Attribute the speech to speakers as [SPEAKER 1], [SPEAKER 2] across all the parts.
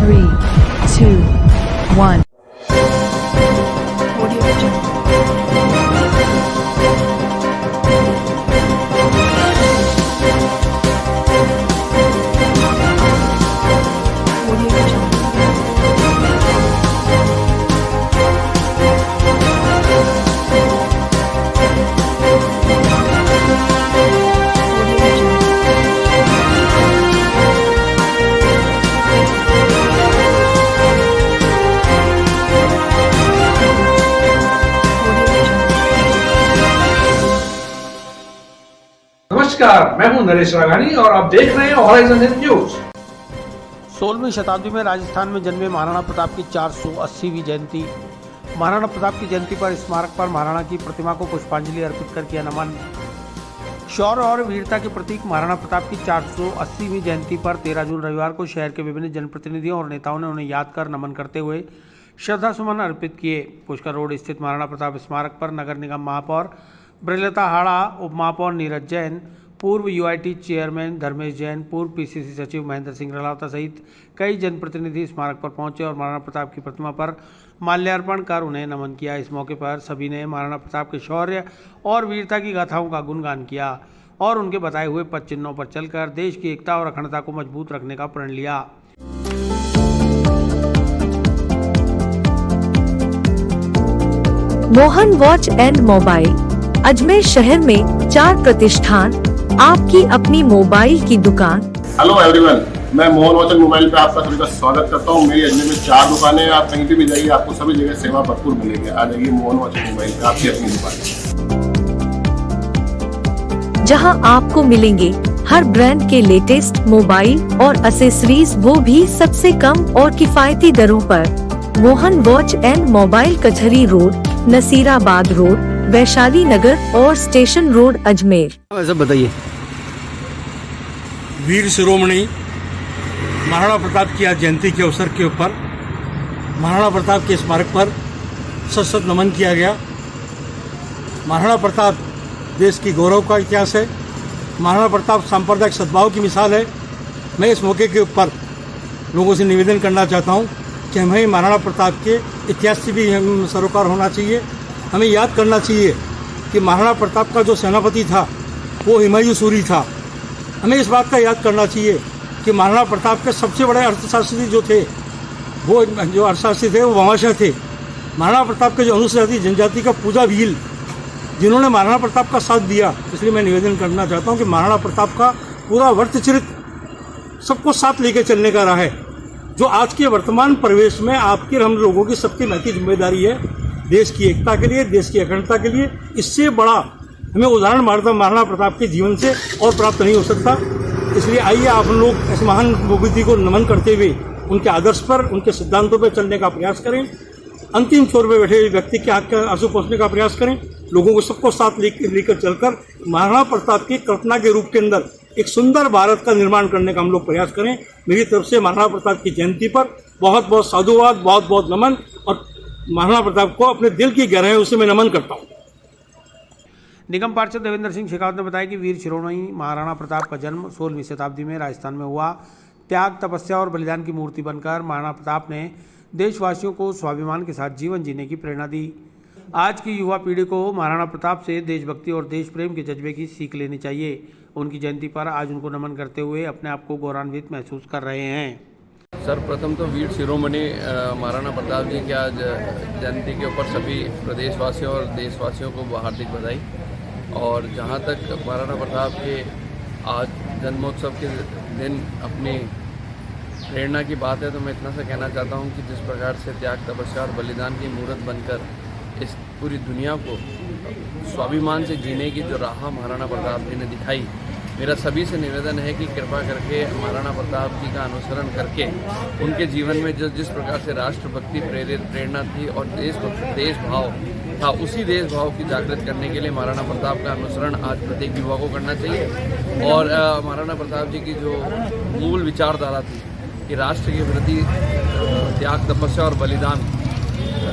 [SPEAKER 1] 3, 2, 1.
[SPEAKER 2] नमस्कार, मैं हूं नरेश राघानी और आप देख रहे हैं हॉराइजन न्यूज।
[SPEAKER 3] 16वीं शताब्दी में राजस्थान में जन्मे महाराणा प्रताप की 480वीं जयंती। महाराणा प्रताप की जयंती पर स्मारक पर महाराणा की प्रतिमा को पुष्पांजलि अर्पित कर किया नमन। शौर्य और वीरता के प्रतीक महाराणा प्रताप की 480वीं जयंती पर 13 जून रविवार को शहर के विभिन्न जनप्रतिनिधियों और नेताओं ने उन्हें याद कर नमन करते हुए श्रद्धा सुमन अर्पित किए। पुष्कर रोड स्थित महाराणा प्रताप स्मारक पर नगर निगम महापौर ब्रजलता हाड़ा, उप महापौर नीरज जैन, पूर्व यूआईटी चेयरमैन धर्मेश जैन, पूर्व पीसीसी सचिव महेंद्र सिंह रलावता सहित कई जनप्रतिनिधि स्मारक पर पहुंचे और महाराणा प्रताप की प्रतिमा पर माल्यार्पण कर उन्हें नमन किया। इस मौके पर सभी ने महाराणा प्रताप के शौर्य और वीरता की गाथाओं का गुणगान किया और उनके बताए हुए पद चिन्हों पर चलकर देश की एकता और अखंडता को मजबूत रखने का प्रण लिया।
[SPEAKER 1] Mohan watch and mobile Ajmer शहर में 4 प्रतिष्ठान, आपकी अपनी मोबाइल की दुकान।
[SPEAKER 4] हेलो एवरीवन, मैं मोहन वॉच एंड मोबाइल पे आपका सभी का स्वागत करता हूँ। मेरी अजमेर में 4 दुकानें हैं। आप कहीं पे भी जाइए, आपको सभी जगह सेवा भरपूर मिलेगी। आ जाइए मोहन वॉच एंड मोबाइल पे, आपकी अपनी दुकान,
[SPEAKER 1] जहां आपको मिलेंगे हर ब्रांड के लेटेस्ट मोबाइल और एसेसरीज, वो भी सबसे कम और किफायती दरों पर। मोहन वॉच एंड मोबाइल कचहरी रोड, नसीराबाद रोड, वैशाली नगर और स्टेशन रोड अजमेर।
[SPEAKER 3] ऐसा बताइए।
[SPEAKER 5] वीर शिरोमणि महाराणा प्रताप की आज जयंती के अवसर के ऊपर महाराणा प्रताप के स्मारक पर सशक्त नमन किया गया। महाराणा प्रताप देश की गौरव का इतिहास है। महाराणा प्रताप सांप्रदायिक सद्भाव की मिसाल है। मैं इस मौके के ऊपर लोगों से निवेदन करना चाहता हूं कि हमें महाराणा प्रताप के इतिहास से भी हम सरोकार होना चाहिए। हमें याद करना चाहिए कि महाराणा प्रताप का जो सेनापति था वो हुमायूं सूरी था। हमें इस बात का याद करना चाहिए कि महाराणा प्रताप के सबसे बड़े अर्थशास्त्री जो थे, वो जो अर्थशास्त्री थे वो वंशाह थे। महाराणा प्रताप के जो अनुसूचित जनजाति का पूजा भील, जिन्होंने महाराणा प्रताप का साथ दिया। इसलिए मैं निवेदन करना चाहता हूँ कि महाराणा प्रताप का पूरा व्रतचरित सबको साथ लेकर चलने का रहा है, जो आज के वर्तमान परिवेश में आपके हम लोगों की सबकी नैतिक जिम्मेदारी है। देश की एकता के लिए, देश की अखंडता के लिए इससे बड़ा हमें उदाहरण महाराणा प्रताप के जीवन से और प्राप्त नहीं हो सकता। इसलिए आइए आप लोग इस महान विभूति को नमन करते हुए उनके आदर्श पर, उनके सिद्धांतों पर चलने का प्रयास करें। अंतिम छोर पर बैठे हुए व्यक्ति के आंख के आंसू पोंछने का प्रयास करें। लोगों को सबको साथ लेकर चलकर महाराणा प्रताप की कल्पना के रूप के अंदर एक सुंदर भारत का निर्माण करने का हम लोग प्रयास करें। मेरी तरफ से महाराणा प्रताप की जयंती पर बहुत बहुत साधुवाद, बहुत बहुत नमन, और महाराणा प्रताप को अपने दिल की गहराइयों से मैं नमन करता हूँ।
[SPEAKER 3] निगम पार्षद देवेंद्र सिंह शेखावत ने बताया कि वीर शिरोमणि महाराणा प्रताप का जन्म 16वीं शताब्दी में राजस्थान में हुआ। त्याग, तपस्या और बलिदान की मूर्ति बनकर महाराणा प्रताप ने देशवासियों को स्वाभिमान के साथ जीवन जीने की प्रेरणा दी। आज की युवा पीढ़ी को महाराणा प्रताप से देशभक्ति और देश प्रेम के जज्बे की सीख लेनी चाहिए। उनकी जयंती पर आज उनको नमन करते हुए अपने आप को गौरवान्वित महसूस कर रहे हैं।
[SPEAKER 6] सर्वप्रथम तो वीर शिरोमणि महाराणा प्रताप जी की आज जयंती के ऊपर सभी प्रदेशवासियों और देशवासियों को हार्दिक बधाई। और जहाँ तक महाराणा प्रताप के आज जन्मोत्सव के दिन अपनी प्रेरणा की बात है, तो मैं इतना सा कहना चाहता हूँ कि जिस प्रकार से त्याग, तपस्या और बलिदान की मूर्त बनकर इस पूरी दुनिया को स्वाभिमान से जीने की जो राह महाराणा प्रताप जी ने दिखाई, मेरा सभी से निवेदन है कि कृपा करके महाराणा प्रताप जी का अनुसरण करके उनके जीवन में जिस प्रकार से राष्ट्रभक्ति प्रेरित प्रेरणा थी और देश भाव था, उसी देश भाव की जागृत करने के लिए महाराणा प्रताप का अनुसरण आज प्रत्येक युवा को करना चाहिए। और महाराणा प्रताप जी की जो मूल विचारधारा थी कि राष्ट्र के प्रति त्याग, तपस्या और बलिदान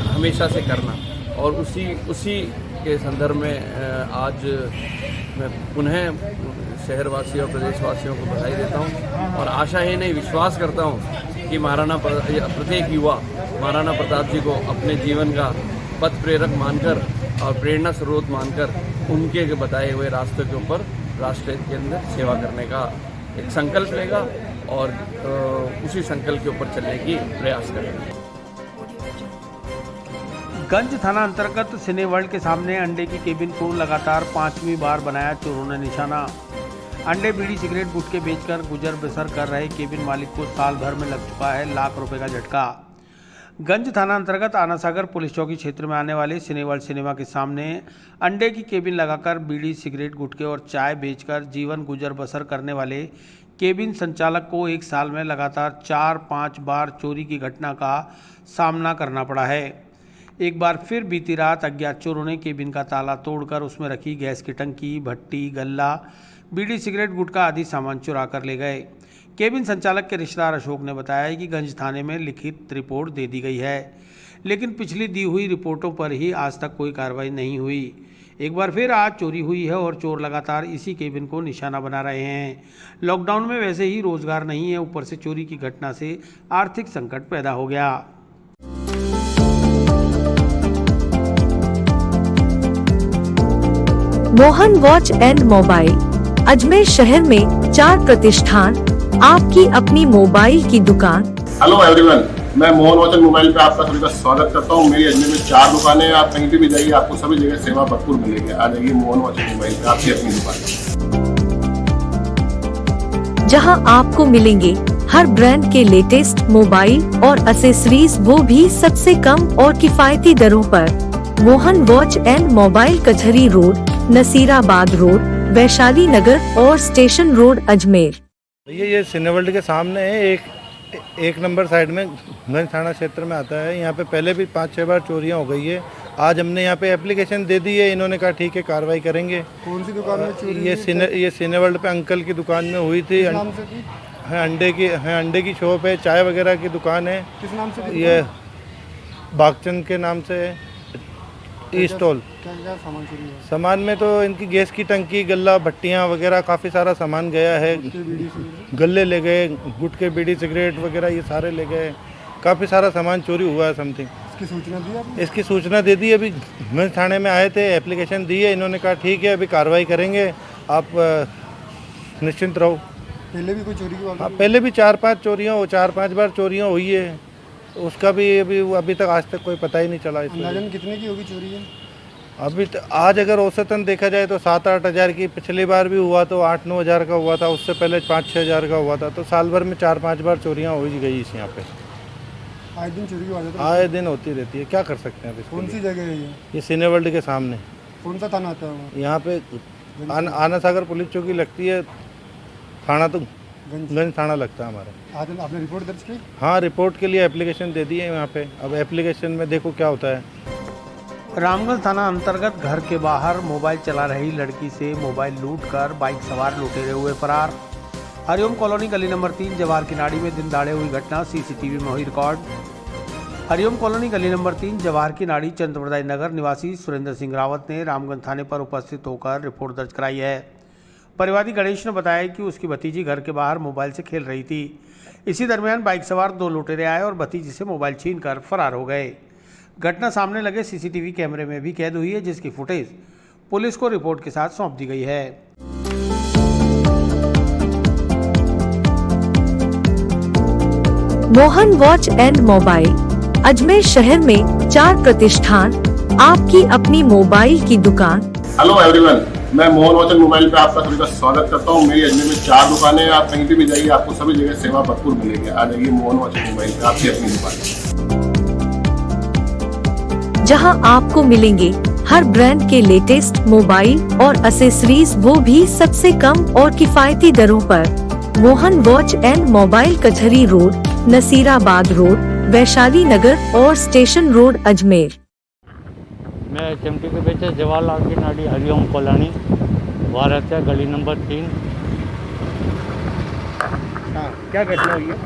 [SPEAKER 6] हमेशा से करना, और उसी के संदर्भ में आज मैं पुनः शहरवासियों और प्रदेशवासियों को बधाई देता हूं और आशा ही नहीं विश्वास करता हूं कि प्रत्येक युवा महाराणा प्रताप जी को अपने जीवन का पथ प्रेरक मानकर और प्रेरणा स्रोत मानकर उनके बताए हुए रास्ते के ऊपर राष्ट्र हित के अंदर सेवा करने का एक संकल्प लेगा और उसी संकल्प के ऊपर चलने की प्रयास करेगा।
[SPEAKER 3] गंज थाना अंतर्गत सिने वर्ल्ड के सामने अंडे की केबिन को लगातार 5वीं बार बनाया चोरों ने निशाना। अंडे, बीड़ी, सिगरेट, गुटखे बेचकर गुजर बसर कर रहे केबिन मालिक को साल भर में लग चुका है लाख रुपए का झटका। गंज थाना अंतर्गत आनासागर पुलिस चौकी क्षेत्र में आने वाले सिने वर्ल्ड सिनेमा के सामने अंडे की केबिन लगाकर बीड़ी, सिगरेट, गुटखे और चाय बेचकर जीवन गुजर बसर करने वाले केबिन संचालक को एक साल में लगातार 4-5 बार चोरी की घटना का सामना करना पड़ा है। एक बार फिर बीती रात अज्ञात चोरों ने केबिन का ताला तोड़कर उसमें रखी गैस की टंकी, भट्टी, गल्ला, बीड़ी, सिगरेट, गुटखा आदि सामान चुरा कर ले गए। केबिन संचालक के रिश्तेदार अशोक ने बताया कि गंज थाने में लिखित रिपोर्ट दे दी गई है, लेकिन पिछली दी हुई रिपोर्टों पर ही आज तक कोई कार्रवाई नहीं हुई। एक बार फिर आज चोरी हुई है और चोर लगातार इसी केबिन को निशाना बना रहे हैं। लॉकडाउन में वैसे ही रोजगार नहीं है, ऊपर से चोरी की घटना से आर्थिक संकट पैदा हो गया।
[SPEAKER 1] Mohan watch and mobile Ajmer शहर में 4 प्रतिष्ठान, आपकी अपनी मोबाइल की दुकान।
[SPEAKER 4] हेलो एवरीवन, मैं मोहन वॉच एंड मोबाइल पे आपका सभी का स्वागत करता हूँ। मेरी अजमेर में 4 दुकानें हैं। आप कहीं भी जाइए, आपको सभी जगह सेवा भरपूर मिलेगी। आ जाइए मोहन वॉच एंड मोबाइल पे, आपकी अपनी दुकान,
[SPEAKER 1] जहां आपको मिलेंगे हर ब्रांड के लेटेस्ट मोबाइल और एक्सेसरीज, वो भी सबसे कम और किफायती दरों पर। मोहन वॉच एंड मोबाइल, कचहरी रोड, नसीराबाद रोड, वैशाली नगर और स्टेशन रोड, अजमेर।
[SPEAKER 7] ये सिनेवर्ल्ड के सामने है। एक नंबर साइड में गंज थाना क्षेत्र में आता है। यहाँ पे पहले भी 5-6 बार चोरियाँ हो गई है। आज हमने यहाँ पे एप्लीकेशन दे दी है, इन्होंने कहा ठीक है कार्रवाई करेंगे।
[SPEAKER 8] कौन सी दुकान में चोरी?
[SPEAKER 7] ये सिनेवर्ल्ड पे अंकल की दुकान में हुई थी। अंडे की शॉप है, चाय वगैरह की दुकान है।
[SPEAKER 8] किस नाम से?
[SPEAKER 7] ये बागचंद के नाम से है। ई स्टॉल।
[SPEAKER 8] क्या सामान चोरी है?
[SPEAKER 7] सामान में तो इनकी गैस की टंकी, गल्ला, भट्टियाँ वगैरह काफ़ी सारा सामान गया है। गल्ले ले गए, गुटखे, बीड़ी, सिगरेट वगैरह ये सारे ले गए। काफ़ी सारा सामान चोरी हुआ है समथिंग।
[SPEAKER 8] इसकी सूचना दी आपने?
[SPEAKER 7] इसकी सूचना दे दी। अभी गंज थाने में आए थे, एप्लीकेशन दी है, इन्होंने कहा ठीक है अभी कार्रवाई करेंगे, आप निश्चिंत रहो।
[SPEAKER 8] पहले भी कोई चोरी की बात?
[SPEAKER 7] हाँ, पहले भी 4-5 बार चोरियाँ हुई है। उसका भी अभी तक आज तक कोई पता ही नहीं चला।
[SPEAKER 8] अंदाजन कितने की होगी चोरी है?
[SPEAKER 7] अभी आज अगर औसतन देखा जाए तो 7-8 हज़ार की, पिछली बार भी हुआ तो 8-9 हज़ार का हुआ था, उससे पहले 5-6 हज़ार का हुआ था। तो साल भर में 4-5 बार चोरियाँ हो गई इस यहाँ पे।
[SPEAKER 8] आए दिन चोरी हो जाती है?
[SPEAKER 7] आए दिन होती रहती है, क्या कर सकते हैं अभी।
[SPEAKER 8] कौन सी जगह है
[SPEAKER 7] ये सिनेवर्ल्ड के सामने।
[SPEAKER 8] कौन सा थाना आता है?
[SPEAKER 7] यहाँ पे आनासागर पुलिस चौकी लगती है। थाना तो गंज थाना लगता है हमारा।
[SPEAKER 8] आज आपने रिपोर्ट दर्ज की?
[SPEAKER 7] हाँ, रिपोर्ट के लिए एप्लीकेशन दे दी है यहाँ पे। अब एप्लीकेशन में देखो क्या होता है।
[SPEAKER 3] रामगंज थाना अंतर्गत घर के बाहर मोबाइल चला रही लड़की से मोबाइल लूटकर बाइक सवार लुटेरे हुए फरार। हरिओम कॉलोनी गली नंबर 3 जवाहर किनाड़ी में दिन दहाड़े हुई घटना सीसीटीवी में हुई रिकॉर्ड। हरिओम कॉलोनी गली नंबर 3 जवाहर किनाड़ी चंद्रप्रदाय नगर निवासी सुरेंद्र सिंह रावत ने रामगंज थाने पर उपस्थित होकर रिपोर्ट दर्ज कराई है। परिवादी गणेश ने बताया कि उसकी भतीजी घर के बाहर मोबाइल से खेल रही थी। इसी दरमियान बाइक सवार 2 लुटेरे आए और भतीजी से मोबाइल छीनकर फरार हो गए। घटना सामने लगे सीसीटीवी कैमरे में भी कैद हुई है, जिसकी फुटेज पुलिस को रिपोर्ट के साथ सौंप दी गई है।
[SPEAKER 1] Mohan watch and mobile Ajmer शहर में 4 प्रतिष्ठान, आपकी अपनी मोबाइल की दुकान।
[SPEAKER 4] हेलो एवरीवन, मैं मोहन वॉच एंड मोबाइल पे आपका सभी का स्वागत करता हूँ। मेरी अजमेर में 4 दुकानें हैं। आप कहीं भी जाइए, आपको सभी जगह सेवा भरपूर मिलेगी। आ जाइए मोहन वॉच एंड मोबाइल पे, आपकी अपनी दुकान,
[SPEAKER 1] जहां आपको मिलेंगे हर ब्रांड के लेटेस्ट मोबाइल और एक्सेसरीज, वो भी सबसे कम और किफायती दरों पर। मोहन वॉच एंड मोबाइल, कचहरी रोड, नसीराबाद रोड, वैशाली नगर और स्टेशन रोड, अजमेर।
[SPEAKER 5] मैं चमटी के पीछे जवाहरलाल की नाड़ी हरिओम कॉलोनी, वहाँ रहता है गली नंबर 3।
[SPEAKER 8] हाँ, क्या घटना हुई है?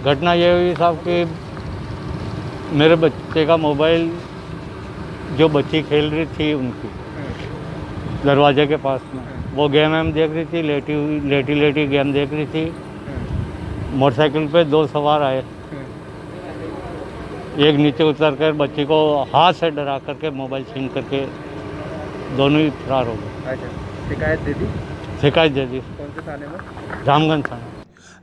[SPEAKER 5] घटना ये हुई साहब कि मेरे बच्चे का मोबाइल, जो बच्ची खेल रही थी उनकी दरवाजे के पास में, वो गेम देख रही थी, लेटी गेम देख रही थी। मोटरसाइकिल पे 2 सवार आए एक नीचे उतर कर बच्ची को हाथ से डरा करके मोबाइल छीन करके दोनों ही फरार हो गए।
[SPEAKER 8] अच्छा, शिकायत दे दी?
[SPEAKER 5] शिकायत दे दी।
[SPEAKER 8] कौन से थाने में?
[SPEAKER 5] रामगंज थाना।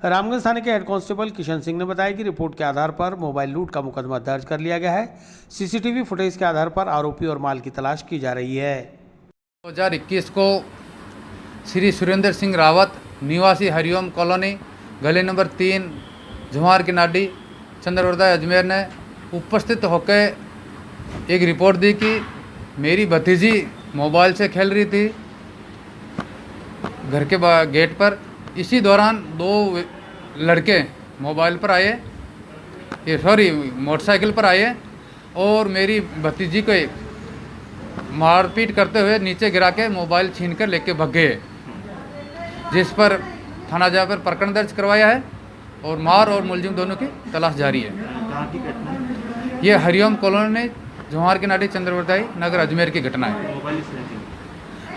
[SPEAKER 3] रामगंज थाने के हेड कांस्टेबल किशन सिंह ने बताया कि रिपोर्ट के आधार पर मोबाइल लूट का मुकदमा दर्ज कर लिया गया है। सीसीटीवी फुटेज के आधार पर आरोपी और माल की तलाश की जा रही है।
[SPEAKER 9] 2021 को श्री सुरेंद्र सिंह रावत निवासी हरिओम कॉलोनी गली नंबर 3 झुमार की नाडी चंद्रवर्धा अजमेर ने उपस्थित होकर एक रिपोर्ट दी कि मेरी भतीजी मोबाइल से खेल रही थी घर के गेट पर। इसी दौरान दो लड़के मोबाइल पर आए, मोटरसाइकिल पर आए और मेरी भतीजी को मारपीट करते हुए नीचे गिरा के मोबाइल छीन कर लेके भाग गए, जिस पर थाना जाकर प्रकरण दर्ज करवाया है और मार और मुलजिम दोनों की तलाश जारी है।
[SPEAKER 8] कहाँ की घटना है?
[SPEAKER 9] ये हरिओम कॉलोनी जवाहर की नाडी चंद्रवर्धाई नगर अजमेर की घटना है।
[SPEAKER 8] Mobile snatching?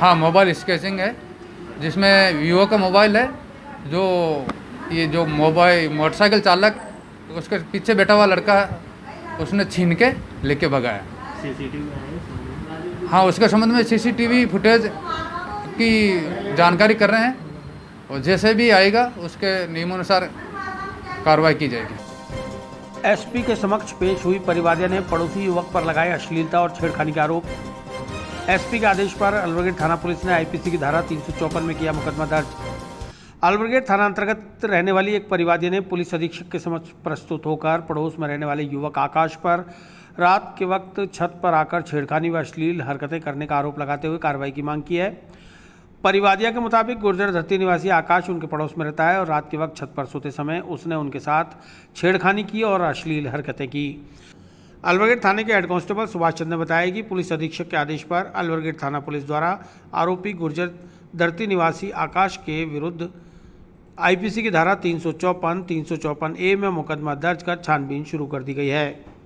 [SPEAKER 9] हाँ, मोबाइल स्केचिंग है, जिसमें वीवो का मोबाइल है। जो मोबाइल मोटरसाइकिल चालक उसके पीछे बैठा हुआ लड़का उसने छीन के लेके भगाया।
[SPEAKER 8] सीसीटीवी?
[SPEAKER 9] हाँ, उसके संबंध में सीसीटीवी फुटेज की जानकारी कर रहे हैं और जैसे भी आएगा उसके नियमानुसार कार्रवाई की जाएगी।
[SPEAKER 3] एसपी के समक्ष पेश हुई परिवादिया ने पड़ोसी युवक पर लगाए अश्लीलता और छेड़खानी का आरोप। एसपी के आदेश पर अलबरगेट थाना पुलिस ने आईपीसी की धारा 354 में किया मुकदमा दर्ज। अलबरगेट थाना अंतर्गत रहने वाली एक परिवादी ने पुलिस अधीक्षक के समक्ष प्रस्तुत होकर पड़ोस में रहने वाले युवक आकाश पर रात के वक्त छत पर आकर छेड़खानी व अश्लील हरकतें करने का आरोप लगाते हुए कार्रवाई की मांग की है। परिवादिया के मुताबिक गुर्जर धरती निवासी आकाश उनके पड़ोस में रहता है और रात के वक्त छत पर सोते समय उसने उनके साथ छेड़खानी की और अश्लील हरकतें की। अलबरगेट थाने के हेड कांस्टेबल सुभाष चंद्र ने बताया कि पुलिस अधीक्षक के आदेश पर अलबरगेट थाना पुलिस द्वारा आरोपी गुर्जर धरती निवासी आकाश के विरुद्ध आईपीसी की धारा 354-354A में मुकदमा दर्ज कर छानबीन शुरू कर दी गई है।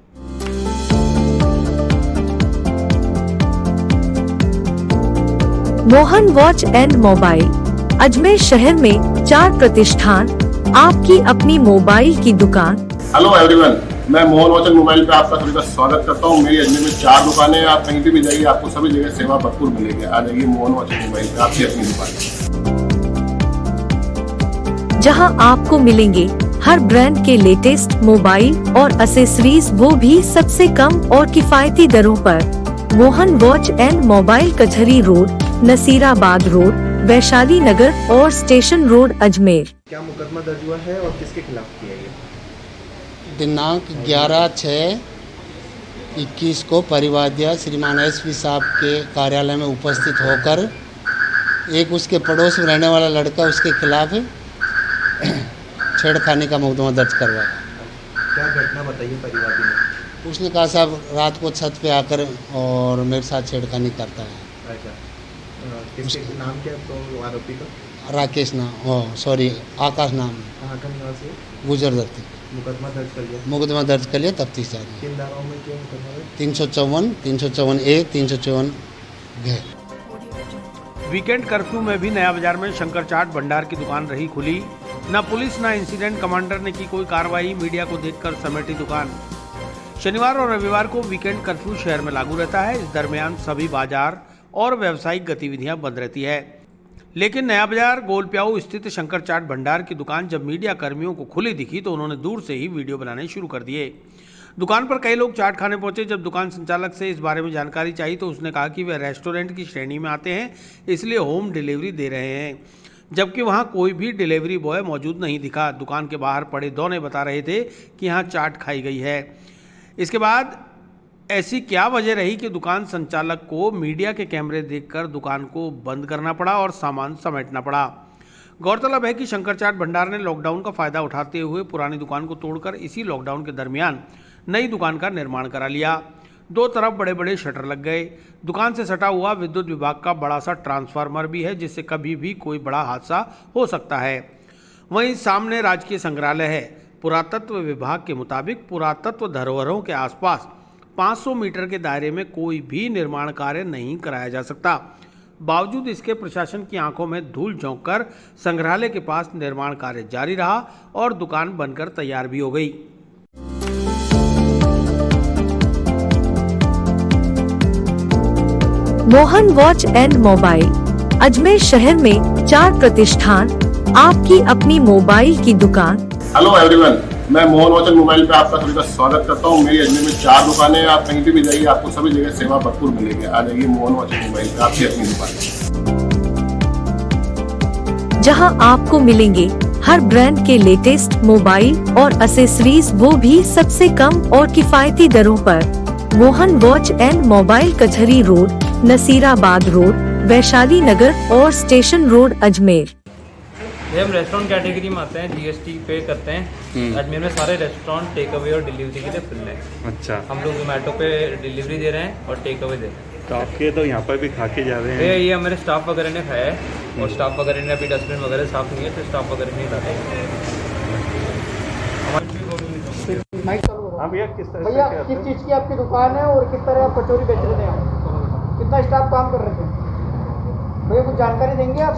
[SPEAKER 1] Mohan watch and mobile Ajmer शहर में 4 प्रतिष्ठान, आपकी अपनी मोबाइल की दुकान।
[SPEAKER 4] हेलो एवरीवन, मैं मोहन वॉच एंड मोबाइल पे आपका सभी का स्वागत करता हूँ। मेरी अजमेर में 4 दुकानें हैं। आप कहीं भी जाइए आपको सभी जगह सेवा भरपूर मिलेगी। आ जाइए मोहन वॉच एंड मोबाइल पे, आपकी अपनी दुकान,
[SPEAKER 1] जहां आपको मिलेंगे हर ब्रांड के लेटेस्ट मोबाइल और एसेसरीज, वो भी सबसे कम और किफायती दरों पर। मोहन वॉच एंड मोबाइल कचहरी रोड, नसीराबाद रोड, वैशाली नगर और स्टेशन रोड अजमेर।
[SPEAKER 8] क्या मुकदमा दर्ज हुआ है और किसके खिलाफ किया गया?
[SPEAKER 10] दिनांक 11/6/21 को परिवादिया श्रीमान एसपी साहब के कार्यालय में उपस्थित होकर एक उसके पड़ोस में रहने वाला लड़का उसके खिलाफ छेड़खानी का मुकदमा दर्ज करवाया।
[SPEAKER 8] क्या घटना बताइए परिवादी ने?
[SPEAKER 10] उसने कहा साहब रात को छत पे आकर और मेरे साथ छेड़खानी करता है।
[SPEAKER 8] अच्छा, किसके नाम क्या है तो आरोपी का?
[SPEAKER 10] राकेश नाम, आकाश नाम,
[SPEAKER 8] कहाँ का निवासी है?
[SPEAKER 10] गुजर धरती।
[SPEAKER 8] मुकदमा दर्ज कर लिया?
[SPEAKER 10] मुकदमा दर्ज कर लिया, तफ्तीश जारी है।
[SPEAKER 8] किन धाराओं में क्यों मुकदमा दर्ज?
[SPEAKER 10] 354, 354A, 354
[SPEAKER 3] वीकेंड कर्फ्यू में भी नया बाजार में शंकर चाट भंडार की दुकान रही खुली। न पुलिस न इंसिडेंट कमांडर ने की कोई कार्रवाई, मीडिया को देखकर समेटी दुकान। शनिवार और रविवार को वीकेंड कर्फ्यू शहर में लागू रहता है। इस दरमियान सभी बाजार और व्यावसायिक गतिविधियां बंद रहती है, लेकिन नया बाजार गोलप्याऊ स्थित शंकर चाट भंडार की दुकान जब मीडिया कर्मियों को खुली दिखी तो उन्होंने दूर से ही वीडियो बनाने शुरू कर दिए। दुकान पर कई लोग चाट खाने पहुंचे। जब दुकान संचालक से इस बारे में जानकारी चाहिए तो उसने कहा कि वे रेस्टोरेंट की श्रेणी में आते हैं, इसलिए होम डिलीवरी दे रहे हैं, जबकि वहां कोई भी डिलीवरी बॉय मौजूद नहीं दिखा। दुकान के बाहर पड़े दौने बता रहे थे कि यहाँ चाट खाई गई है। इसके बाद ऐसी क्या वजह रही कि दुकान संचालक को मीडिया के कैमरे देखकर दुकान को बंद करना पड़ा और सामान समेटना पड़ा। गौरतलब है कि शंकर चाट भंडार ने लॉकडाउन का फायदा उठाते हुए पुरानी दुकान को तोड़कर इसी लॉकडाउन के दरमियान नई दुकान का निर्माण करा लिया। 2 तरफ बड़े बड़े शटर लग गए। दुकान से सटा हुआ विद्युत विभाग का बड़ा सा ट्रांसफार्मर भी है, जिससे कभी भी कोई बड़ा हादसा हो सकता है। वहीं सामने राजकीय संग्रहालय है। पुरातत्व विभाग के मुताबिक पुरातत्व धरोहरों के आसपास 500 मीटर के दायरे में कोई भी निर्माण कार्य नहीं कराया जा सकता। बावजूद इसके प्रशासन की आंखों में धूल झोंक कर संग्रहालय के पास निर्माण कार्य जारी रहा और दुकान बनकर तैयार भी हो गई।
[SPEAKER 1] Mohan watch and mobile Ajmer शहर में 4 प्रतिष्ठान, आपकी अपनी मोबाइल की दुकान।
[SPEAKER 4] हेलो एवरीवन, मैं मोहन वॉच एंड मोबाइल पे आपका सभी का स्वागत करता हूँ। मेरी अजमेर में 4 दुकानें हैं। आप कहीं भी जाइए, आपको सभी जगह सेवा भरपूर मिलेगी। आ जाइए मोहन वॉच एंड मोबाइल पे, आपकी अपनी दुकान,
[SPEAKER 1] जहां आपको मिलेंगे हर ब्रांड के लेटेस्ट मोबाइल और एसेसरीज, वो भी सबसे कम और किफायती दरों पर। मोहन वॉच एंड मोबाइल कचहरी रोड, नसीराबाद रोड, वैशाली नगर और स्टेशन रोड, अजमेर।
[SPEAKER 11] ये हम रेस्टोरेंट कैटेगरी में आते हैं, जीएसटी पे करते हैं। अजमेर में सारे रेस्टोरेंट टेक अवे और डिलीवरी के लिए खुले हैं।
[SPEAKER 12] अच्छा,
[SPEAKER 11] हम लोग जोमेटो पे डिलीवरी दे रहे हैं और टेक अवे दे रहे हैं।
[SPEAKER 12] तो आपके तो यहाँ पर भी खा के जा रहे हैं?
[SPEAKER 11] ये हमारे स्टाफ वगैरह ने खाया है और स्टाफ वगैरह ने अभी डस्टबिन वगैरह साफ नहीं है, तो स्टाफ वगैरह नहीं लाते।
[SPEAKER 12] भैया किस
[SPEAKER 13] चीज़ की आपकी दुकान है और किस तरह आप कचौरी बेच रहे हैं? कितना स्टाफ काम कर रहे थे भैया, कुछ जानकारी देंगे आप?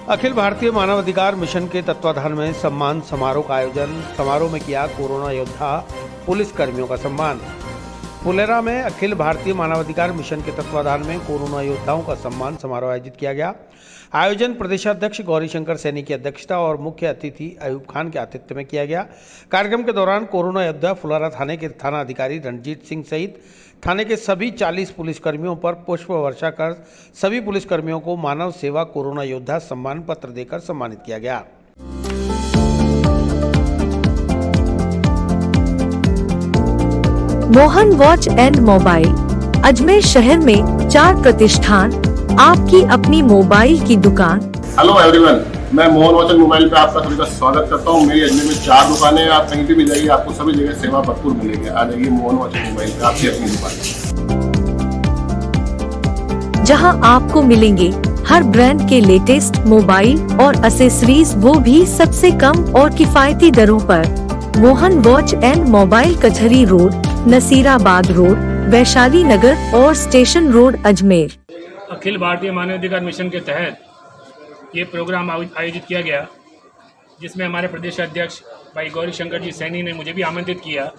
[SPEAKER 3] अखिल भारतीय मानवाधिकार मिशन के तत्वाधान में सम्मान समारोह का आयोजन। समारोह में किया कोरोना योद्धा पुलिस कर्मियों का सम्मान। फुलेरा में अखिल भारतीय मानवाधिकार मिशन के तत्वाधान में कोरोना योद्धाओं का सम्मान समारोह आयोजित किया गया। आयोजन प्रदेशाध्यक्ष गौरीशंकर सैनी की अध्यक्षता और मुख्य अतिथि अयूब खान के आतिथ्य में किया गया। कार्यक्रम के दौरान कोरोना योद्धा फुलेरा थाने के थाना अधिकारी रणजीत सिंह सहित थाने के सभी 40 पुलिसकर्मियों पर पुष्प वर्षा कर सभी पुलिसकर्मियों को मानव सेवा कोरोना योद्धा सम्मान पत्र देकर सम्मानित किया गया।
[SPEAKER 1] Mohan watch and mobile Ajmer शहर में 4 प्रतिष्ठान, आपकी अपनी मोबाइल की दुकान।
[SPEAKER 4] हेलो एवरीवन, मैं मोहन वॉच एंड मोबाइल पे आपका सभी का स्वागत करता हूँ। मेरी अजमेर में 4 दुकानें हैं। आप कहीं भी जाइए, आपको सभी जगह सेवा भरपूर मिलेगी। आ जाइए मोहन वॉच एंड मोबाइल पे, आपकी अपनी दुकान,
[SPEAKER 1] जहां आपको मिलेंगे हर ब्रांड के लेटेस्ट मोबाइल और एसेसरीज, वो भी सबसे कम और किफायती दरों पर। मोहन वॉच एंड मोबाइल कचहरी रोड, नसीराबाद रोड, वैशाली नगर और स्टेशन रोड, अजमेर।
[SPEAKER 14] अखिल भारतीय मानवाधिकार मिशन के तहत ये प्रोग्राम आयोजित किया गया, जिसमें हमारे प्रदेश अध्यक्ष भाई गौरीशंकर जी सैनी ने मुझे भी आमंत्रित किया।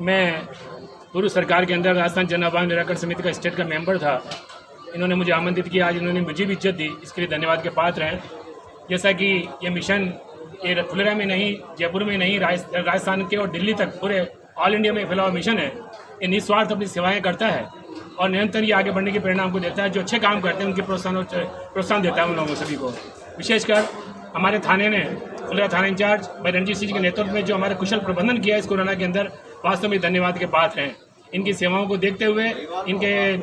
[SPEAKER 14] मैं पूर्व सरकार के अंदर राजस्थान जन आवाज निराकरण समिति का स्टेट का मेंबर था। इन्होंने मुझे आमंत्रित किया, आज इन्होंने मुझे भी इज्जत दी, इसके लिए धन्यवाद के पात्र हैं। जैसा कि ये मिशन ये फुलेरा में नहीं, जयपुर में नहीं, राजस्थान के और दिल्ली तक पूरे ऑल इंडिया में फैला हुआ मिशन है। ये निस्वार्थ अपनी सेवाएं करता है और निरंतर ये आगे बढ़ने के प्रेरणा हमको देता है। जो अच्छे काम करते हैं उनके प्रोत्साहन देता है उन लोगों सभी को। विशेषकर हमारे थाने ने, फुलेरा थाना इंचार्ज भाई रणजीत सिंह जी के नेतृत्व में जो हमारा कुशल प्रबंधन किया है इस कोरोना के अंदर, वास्तव में धन्यवाद के पात्र हैं। इनकी सेवाओं को देखते हुए, इनके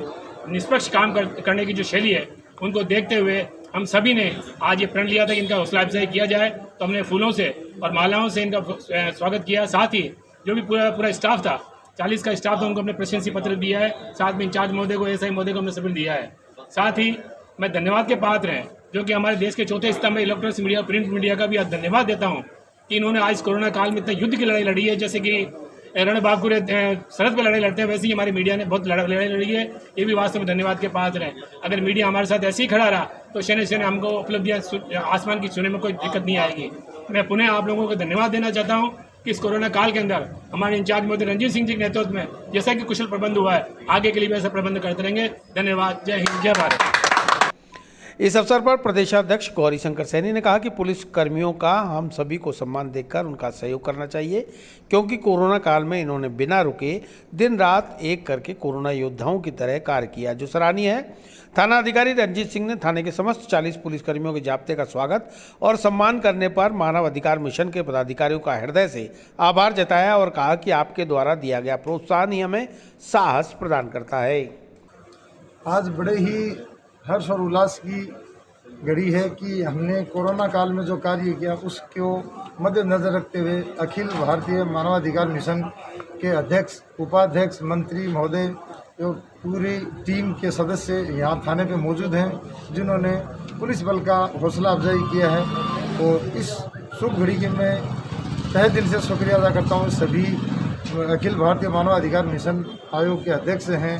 [SPEAKER 14] निष्पक्ष काम करने की जो शैली है उनको देखते हुए हम सभी ने आज ये प्रण लिया था कि इनका हौसला अफजाई किया जाए। तो हमने फूलों से और मालाओं से इनका स्वागत किया। साथ ही जो भी पूरा स्टाफ था, 40 का स्टाफ था, उनको हमने प्रशंसा पत्र दिया है। साथ में इंचार्ज महोदय को, एसआई महोदय को हमने सभी दिया है। साथ ही मैं धन्यवाद के पात्र हैं जो कि हमारे देश के चौथे स्तंभ में इलेक्ट्रॉनिक्स मीडिया, प्रिंट मीडिया का भी आज धन्यवाद देता हूँ कि इन्होंने आज कोरोना काल में इतना युद्ध की लड़ाई लड़ी है। जैसे कि रणबांकुर सरहद पर लड़ाई लड़ते हैं, वैसे ही हमारी मीडिया ने बहुत लड़ाई लड़ी है। ये भी वास्तव में धन्यवाद के पात्र हैं। अगर मीडिया हमारे साथ ऐसे ही खड़ा रहा तो शनि हमको उपलब्धियाँ आसमान की छूने में कोई दिक्कत नहीं आएगी। मैं पुनः आप लोगों को धन्यवाद देना चाहता हूँ कि इस कोरोना काल के अंदर हमारे इंचार्ज महोदय रणजीत सिंह जी के नेतृत्व में जैसा कि कुशल प्रबंध हुआ है, आगे के लिए भी ऐसा प्रबंध करते रहेंगे। धन्यवाद। जय हिंद, जय भारत।
[SPEAKER 3] इस अवसर पर प्रदेशाध्यक्ष गौरीशंकर सैनी ने कहा कि पुलिस कर्मियों का हम सभी को सम्मान देकर उनका सहयोग करना चाहिए, क्योंकि कोरोना काल में इन्होंने बिना रुके दिन रात एक करके कोरोना योद्धाओं की तरह कार्य किया, जो सराहनीय है। थाना अधिकारी रणजीत सिंह ने थाने के समस्त 40 पुलिसकर्मियों के जाब्ते का स्वागत और सम्मान करने पर मानव अधिकार मिशन के पदाधिकारियों का हृदय से आभार जताया और कहा कि आपके द्वारा दिया गया प्रोत्साहन ही हमें साहस प्रदान करता है।
[SPEAKER 13] आज बड़े ही हर्ष और उल्लास की घड़ी है कि हमने कोरोना काल में जो कार्य किया उसको मद्देनजर रखते हुए अखिल भारतीय मानवाधिकार मिशन के अध्यक्ष, उपाध्यक्ष, मंत्री महोदय जो पूरी टीम के सदस्य यहाँ थाने पे मौजूद हैं, जिन्होंने पुलिस बल का हौसला अफजाई किया है। और इस शुभ घड़ी के मैं तहे दिल से शुक्रिया अदा करता हूँ सभी अखिल भारतीय मानवाधिकार मिशन आयोग के अध्यक्ष हैं,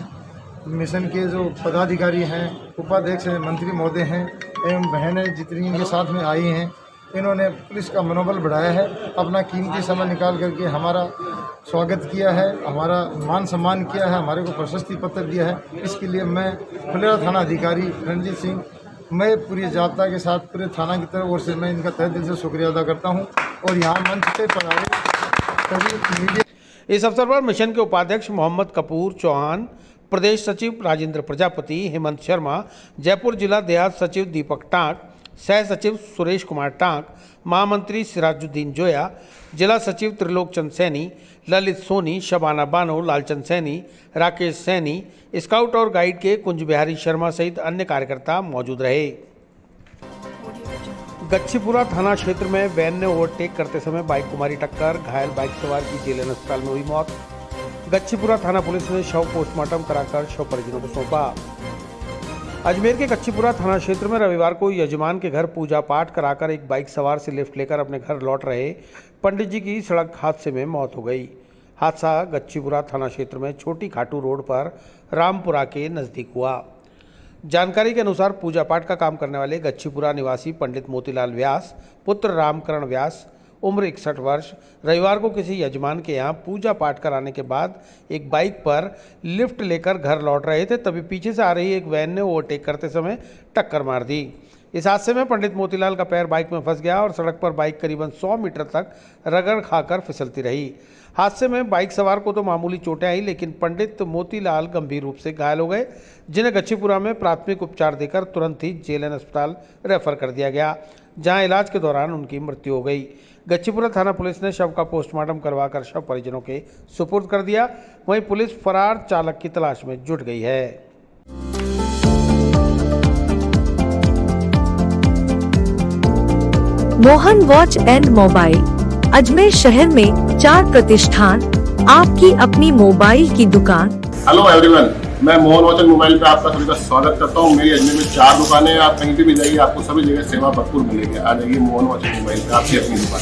[SPEAKER 13] मिशन के जो पदाधिकारी हैं, उपाध्यक्ष हैं, मंत्री महोदय हैं एवं बहनें जितनी इनके साथ में आई हैं, इन्होंने पुलिस का मनोबल बढ़ाया है, अपना कीमती समय निकाल करके हमारा स्वागत किया है, हमारा मान सम्मान किया है, हमारे को प्रशस्ति पत्र दिया है। इसके लिए मैं फुलेरा थाना अधिकारी रणजीत सिंह, मैं पूरी जाब्ता के साथ पूरे थाना की तरफ ओर से मैं इनका तहे दिल से शुक्रिया अदा करता हूँ। और यहाँ मंच पे पधारे सभी मीडिया।
[SPEAKER 3] इस अवसर पर मिशन के उपाध्यक्ष मोहम्मद कपूर चौहान, प्रदेश सचिव राजेंद्र प्रजापति, हेमंत शर्मा, जयपुर जिला देहात सचिव दीपक टांक, सह सचिव सुरेश कुमार टांक, महामंत्री सिराजुद्दीन जोया, जिला सचिव त्रिलोक चंद सैनी, ललित सोनी, शबाना बानो, लालचंद सैनी, राकेश सैनी, स्काउट और गाइड के कुंज बिहारी शर्मा सहित अन्य कार्यकर्ता मौजूद रहे। गच्छीपुरा थाना क्षेत्र में वैन ने ओवरटेक करते समय बाइक को मारी टक्कर, घायल बाइक सवार की जेएलएन अस्पताल में हुई मौत। गच्छीपुरा थाना पुलिस ने शव पोस्टमार्टम कराकर शव परिजनों को सौंपा। अजमेर के गच्छीपुरा थाना क्षेत्र में रविवार को यजमान के घर पूजा पाठ कराकर एक बाइक सवार से लिफ्ट लेकर अपने घर लौट रहे पंडित जी की सड़क हादसे में मौत हो गई। हादसा गच्छीपुरा थाना क्षेत्र में छोटी खाटू रोड पर रामपुरा के नजदीक हुआ। जानकारी के अनुसार पूजा पाठ का काम करने वाले गच्छीपुरा निवासी पंडित मोतीलाल व्यास पुत्र रामकरण व्यास उम्र 61 वर्ष रविवार को किसी यजमान के यहाँ पूजा पाठ कराने के बाद एक बाइक पर लिफ्ट लेकर घर लौट रहे थे, तभी पीछे से आ रही एक वैन ने ओवरटेक करते समय टक्कर मार दी। इस हादसे में पंडित मोतीलाल का पैर बाइक में फंस गया और सड़क पर बाइक करीबन 100 मीटर तक रगड़ खाकर फिसलती रही। हादसे में बाइक सवार को तो मामूली चोटें आई, लेकिन पंडित मोतीलाल गंभीर रूप से घायल हो गए, जिन्हें गच्छीपुरा में प्राथमिक उपचार देकर तुरंत ही जेएलएन अस्पताल रेफर कर दिया गया, जहां इलाज के दौरान उनकी मृत्यु हो गई। गच्छीपुरा थाना पुलिस ने शव का पोस्टमार्टम करवाकर शव परिजनों के सुपुर्द कर दिया। वहीं पुलिस फरार चालक की तलाश में जुट गई है।
[SPEAKER 1] Mohan watch and mobile Ajmer शहर में 4 प्रतिष्ठान, आपकी अपनी मोबाइल की दुकान।
[SPEAKER 4] हेलो एवरीवन, मैं मोहन वॉच एंड मोबाइल पे आपका सभी का स्वागत करता हूँ। मेरी अजमेर में 4 दुकानें हैं, आप कहीं भी जाइए आपको सभी जगह सेवा भरपूर मिलेगी। आ जाइए मोहन वॉच एंड मोबाइल पे, आपकी अपनी दुकान,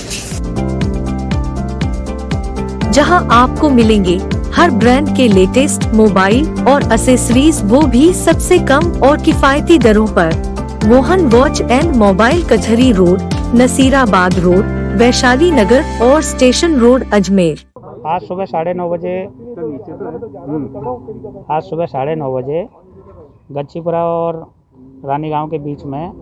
[SPEAKER 1] जहां आपको मिलेंगे हर ब्रांड के लेटेस्ट मोबाइल और एसेसरीज, वो भी सबसे कम और किफायती दरों पर। मोहन वॉच एंड मोबाइल कचहरी रोड, नसीराबाद रोड, वैशाली नगर और स्टेशन रोड अजमेर।
[SPEAKER 15] आज सुबह 9:30 बजे गच्छीपुरा और रानी गांव के बीच में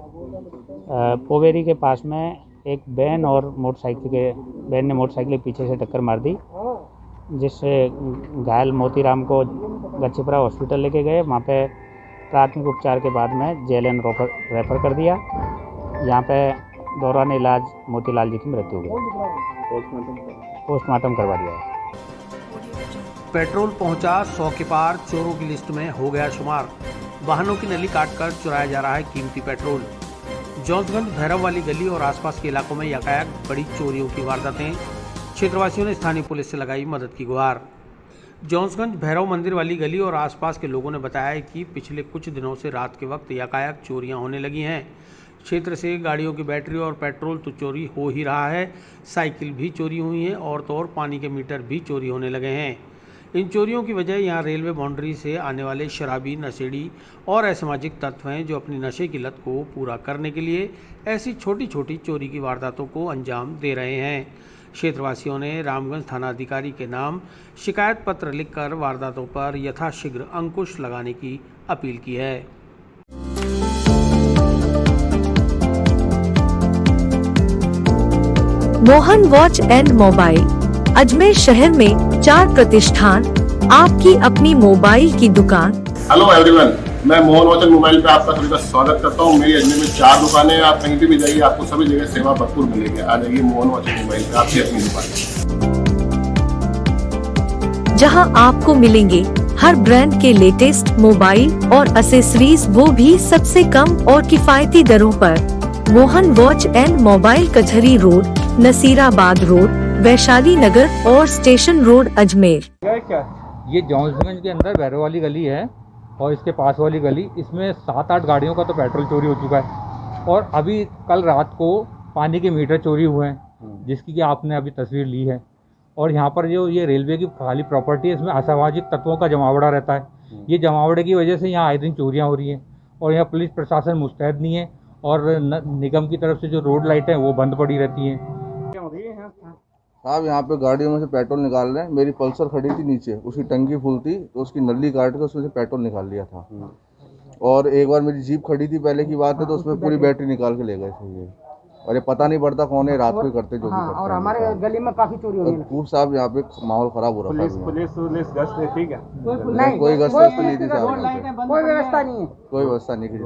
[SPEAKER 15] पोवेरी के पास में एक वैन और वैन ने मोटरसाइकिल के पीछे से टक्कर मार दी, जिससे घायल मोतीराम को गच्छीपुरा हॉस्पिटल लेके गए। वहाँ पे प्राथमिक उपचार के बाद में जेएलएन रेफर कर दिया। यहाँ पे दौरान इलाज मोतीलाल जी की मृत्यु हो गई। पोस्टमार्टम करवा दिया है।
[SPEAKER 3] पेट्रोल पहुंचा 100 के पार, चोरों की लिस्ट में हो गया शुमार। वाहनों की नली काटकर चुराया जा रहा है कीमती पेट्रोल। जॉन्सगंज भैरव वाली गली और आसपास के इलाकों में यकायक बड़ी चोरियों की वारदातें। क्षेत्रवासियों ने स्थानीय पुलिस से लगाई मदद की गुहार। जॉन्सगंज भैरव मंदिर वाली गली और आसपास के लोगों ने बताया कि पिछले कुछ दिनों से रात के वक्त यकायक चोरियां होने लगी हैं। क्षेत्र से गाड़ियों की बैटरी और पेट्रोल तो चोरी हो ही रहा है, साइकिल भी चोरी हुई है और तो और पानी के मीटर भी चोरी होने लगे हैं। इन चोरियों की वजह यहाँ रेलवे बाउंड्री से आने वाले शराबी, नशेड़ी और असामाजिक तत्व हैं, जो अपनी नशे की लत को पूरा करने के लिए ऐसी छोटी छोटी चोरी की वारदातों को अंजाम दे रहे हैं। क्षेत्रवासियों ने रामगंज थाना अधिकारी के नाम शिकायत पत्र लिखकर वारदातों पर यथाशीघ्र अंकुश लगाने की अपील की है।
[SPEAKER 1] Mohan watch and mobile Ajmer शहर में 4 प्रतिष्ठान, आपकी अपनी मोबाइल की दुकान।
[SPEAKER 4] हेलो एवरीवन, मैं मोहन वॉच एंड मोबाइल पे आपका सभी का स्वागत करता हूँ। मेरी अजमेर में 4 दुकानें हैं, आप कहीं भी जाइए आपको सभी जगह सेवा भरपूर मिलेगी। आ जाइए मोहन वॉच एंड मोबाइल पे, आपकी अपनी दुकान,
[SPEAKER 1] जहां आपको मिलेंगे हर ब्रांड के लेटेस्ट मोबाइल और एसेसरीज, वो भी सबसे कम और किफायती दरों पर। मोहन वॉच एंड मोबाइल कचहरी रोड, नसीराबाद रोड, वैशाली नगर और स्टेशन रोड अजमेर।
[SPEAKER 16] ये जॉन्सगंज के अंदर भैरव वाली गली है और इसके पास वाली गली, इसमें 7-8 गाड़ियों का तो पेट्रोल चोरी हो चुका है और अभी कल रात को पानी के मीटर चोरी हुए हैं, जिसकी कि आपने अभी तस्वीर ली है। और यहाँ पर जो ये रेलवे की खाली प्रॉपर्टी है, इसमें असामाजिक तत्वों का जमावड़ा रहता है। ये जमावड़े की वजह से यहाँ आए दिन चोरियाँ हो रही हैं और यहाँ पुलिस प्रशासन मुस्तैद नहीं है और निगम की तरफ से जो रोड लाइटें हैं वो बंद पड़ी रहती हैं।
[SPEAKER 17] साहब यहाँ पे गाड़ियों में से पेट्रोल निकाल रहे हैं। मेरी पल्सर खड़ी थी नीचे, उसकी टंकी फुल थी तो उसकी नली काट के उसमें से पेट्रोल निकाल लिया था। और एक बार मेरी जीप खड़ी थी, पहले की बात है, तो उसमें पूरी बैटरी निकाल के ले गए थे ये। और ये पता नहीं पड़ता कौन है, रात को करते जो भी करते। और हमारे गली में काफी चोरी हो रही है साहब। यहाँ पे माहौल खराब हो रहा है। पुलिस गश्त देती क्या? नहीं, कोई गश्त नहीं थी साहब। कोई व्यवस्था नहीं है, कोई व्यवस्था नहीं की।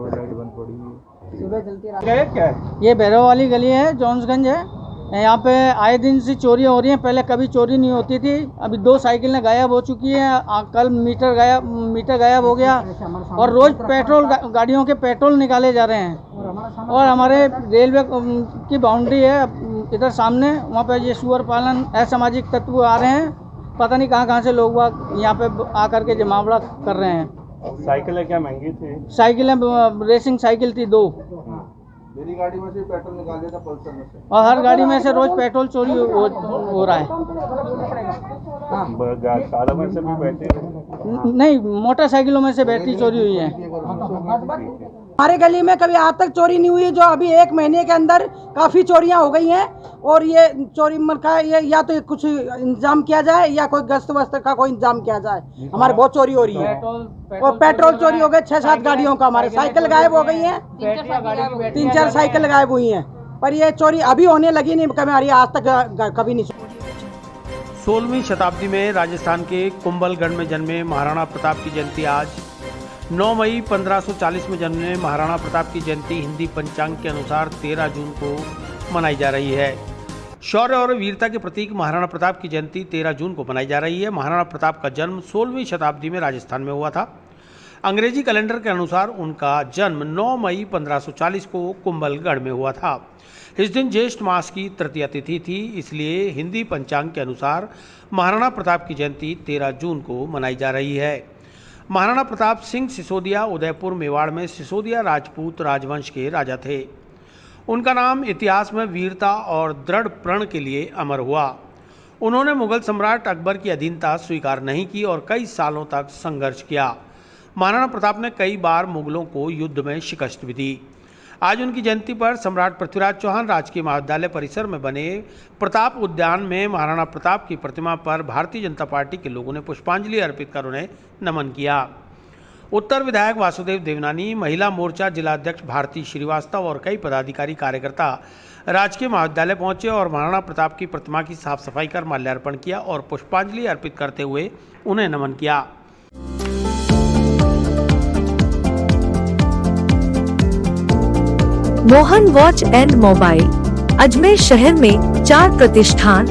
[SPEAKER 18] ये भैरव वाली गली है, जॉन्सगंज है। यहाँ पे आए दिन से चोरियाँ हो रही हैं। पहले कभी चोरी नहीं होती थी। अभी 2 साइकिलें गायब हो चुकी हैं। कल मीटर गायब हो गया। और रोज़ पेट्रोल गाड़ियों के पेट्रोल निकाले जा रहे हैं। और हमारे रेलवे की बाउंड्री है इधर सामने, वहाँ पे ये सुअर पालन असामाजिक तत्व आ रहे हैं। पता नहीं कहाँ से लोग यहाँ पे आकर के जमावड़ा कर रहे हैं।
[SPEAKER 12] साइकिलें क्या महंगी थी?
[SPEAKER 18] साइकिलें रेसिंग साइकिल थी 2।
[SPEAKER 17] मेरी गाड़ी में से पेट्रोल निकाल दिया था पल्सर में से।
[SPEAKER 18] और हर गाड़ी में से रोज पेट्रोल चोरी हो रहा है।
[SPEAKER 12] कारों में से भी बैटरी
[SPEAKER 18] नहीं, मोटरसाइकिलों में से बैटरी चोरी हुई है।
[SPEAKER 19] हमारे गली में कभी आज तक चोरी नहीं हुई, जो अभी 1 महीने के अंदर काफ़ी चोरियां हो गई हैं। और ये चोरी का ये या तो कुछ इंतजाम किया जाए या कोई गश्त वस्त का कोई इंतजाम किया जाए। हमारे बहुत चोरी हो रही है। और पेट्रोल चोरी हो गए 6-7 गाड़ियों का। हमारे साइकिल गायब हो गई हैं, 3-4 साइकिल गायब हुई हैं। पर ये चोरी अभी होने लगी नहीं, हमारी आज तक कभी नहीं।
[SPEAKER 3] 16वीं शताब्दी में राजस्थान के कुंभलगढ़ में जन्मे महाराणा प्रताप की जयंती आज 9 मई 1540 में जन्मे महाराणा प्रताप की जयंती हिंदी पंचांग के अनुसार 13 जून को मनाई जा रही है। शौर्य और वीरता के प्रतीक महाराणा प्रताप की जयंती 13 जून को मनाई जा रही है। महाराणा प्रताप का जन्म 16वीं शताब्दी में राजस्थान में हुआ था। अंग्रेजी कैलेंडर के अनुसार उनका जन्म 9 मई 1540 को कुंभलगढ़ में हुआ था। इस दिन ज्येष्ठ मास की तृतीया तिथि थी, इसलिए हिंदी पंचांग के अनुसार महाराणा प्रताप की जयंती 13 जून को मनाई जा रही है। महाराणा प्रताप सिंह सिसोदिया उदयपुर मेवाड़ में सिसोदिया राजपूत राजवंश के राजा थे। उनका नाम इतिहास में वीरता और दृढ़ प्रण के लिए अमर हुआ। उन्होंने मुगल सम्राट अकबर की अधीनता स्वीकार नहीं की और कई सालों तक संघर्ष किया। महाराणा प्रताप ने कई बार मुगलों को युद्ध में शिकस्त भी दी। आज उनकी जयंती पर सम्राट पृथ्वीराज चौहान राजकीय महाविद्यालय परिसर में बने प्रताप उद्यान में महाराणा प्रताप की प्रतिमा पर भारतीय जनता पार्टी के लोगों ने पुष्पांजलि अर्पित कर उन्हें नमन किया। उत्तर विधायक वासुदेव देवनानी, महिला मोर्चा जिलाध्यक्ष भारती श्रीवास्तव और कई पदाधिकारी कार्यकर्ता राजकीय महाविद्यालय पहुंचे और महाराणा प्रताप की प्रतिमा की साफ सफाई कर माल्यार्पण किया और पुष्पांजलि अर्पित करते हुए उन्हें नमन किया।
[SPEAKER 1] Mohan watch and mobile Ajmer शहर में 4 प्रतिष्ठान,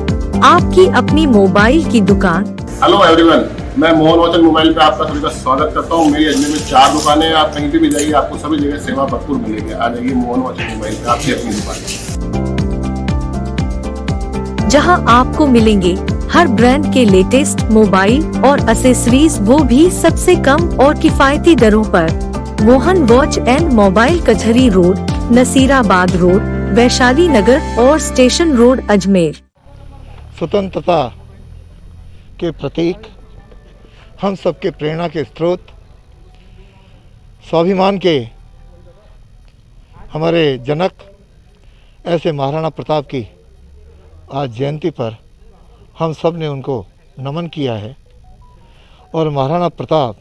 [SPEAKER 1] आपकी अपनी मोबाइल की दुकान।
[SPEAKER 4] हेलो एवरीवन, मैं मोहन वॉच एंड मोबाइल पे आपका सभी का स्वागत करता हूँ। मेरी अजमेर में 4 दुकानें हैं। आप कहीं भी जाइए, आपको सभी जगह सेवा भरपूर मिलेगी। आ जाइए मोहन वॉच एंड मोबाइल पे, आपकी अपनी दुकान,
[SPEAKER 1] जहां आपको मिलेंगे हर ब्रांड के लेटेस्ट मोबाइल और एसेसरीज, वो भी सबसे कम और किफायती दरों पर। मोहन वॉच एंड मोबाइल कचहरी रोड, नसीराबाद रोड, वैशाली नगर और स्टेशन रोड, अजमेर।
[SPEAKER 13] स्वतंत्रता के प्रतीक, हम सबके प्रेरणा के स्रोत, स्वाभिमान के हमारे जनक, ऐसे महाराणा प्रताप की आज जयंती पर हम सब ने उनको नमन किया है। और महाराणा प्रताप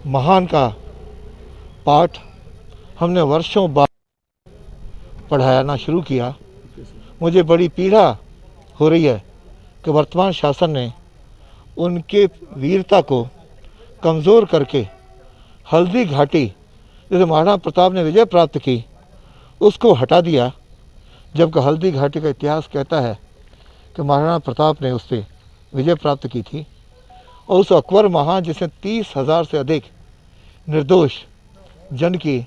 [SPEAKER 13] महान का पाठ हमने वर्षों बाद पढ़ाना शुरू किया। मुझे बड़ी पीड़ा हो रही है कि वर्तमान शासन ने उनके वीरता को कमज़ोर करके हल्दी घाटी, जैसे महाराणा प्रताप ने विजय प्राप्त की, उसको हटा दिया। जबकि हल्दी घाटी का इतिहास कहता है कि महाराणा प्रताप ने उस पर विजय प्राप्त की थी। और उस अकबर महान जिसने 30,000 से अधिक निर्दोष जन की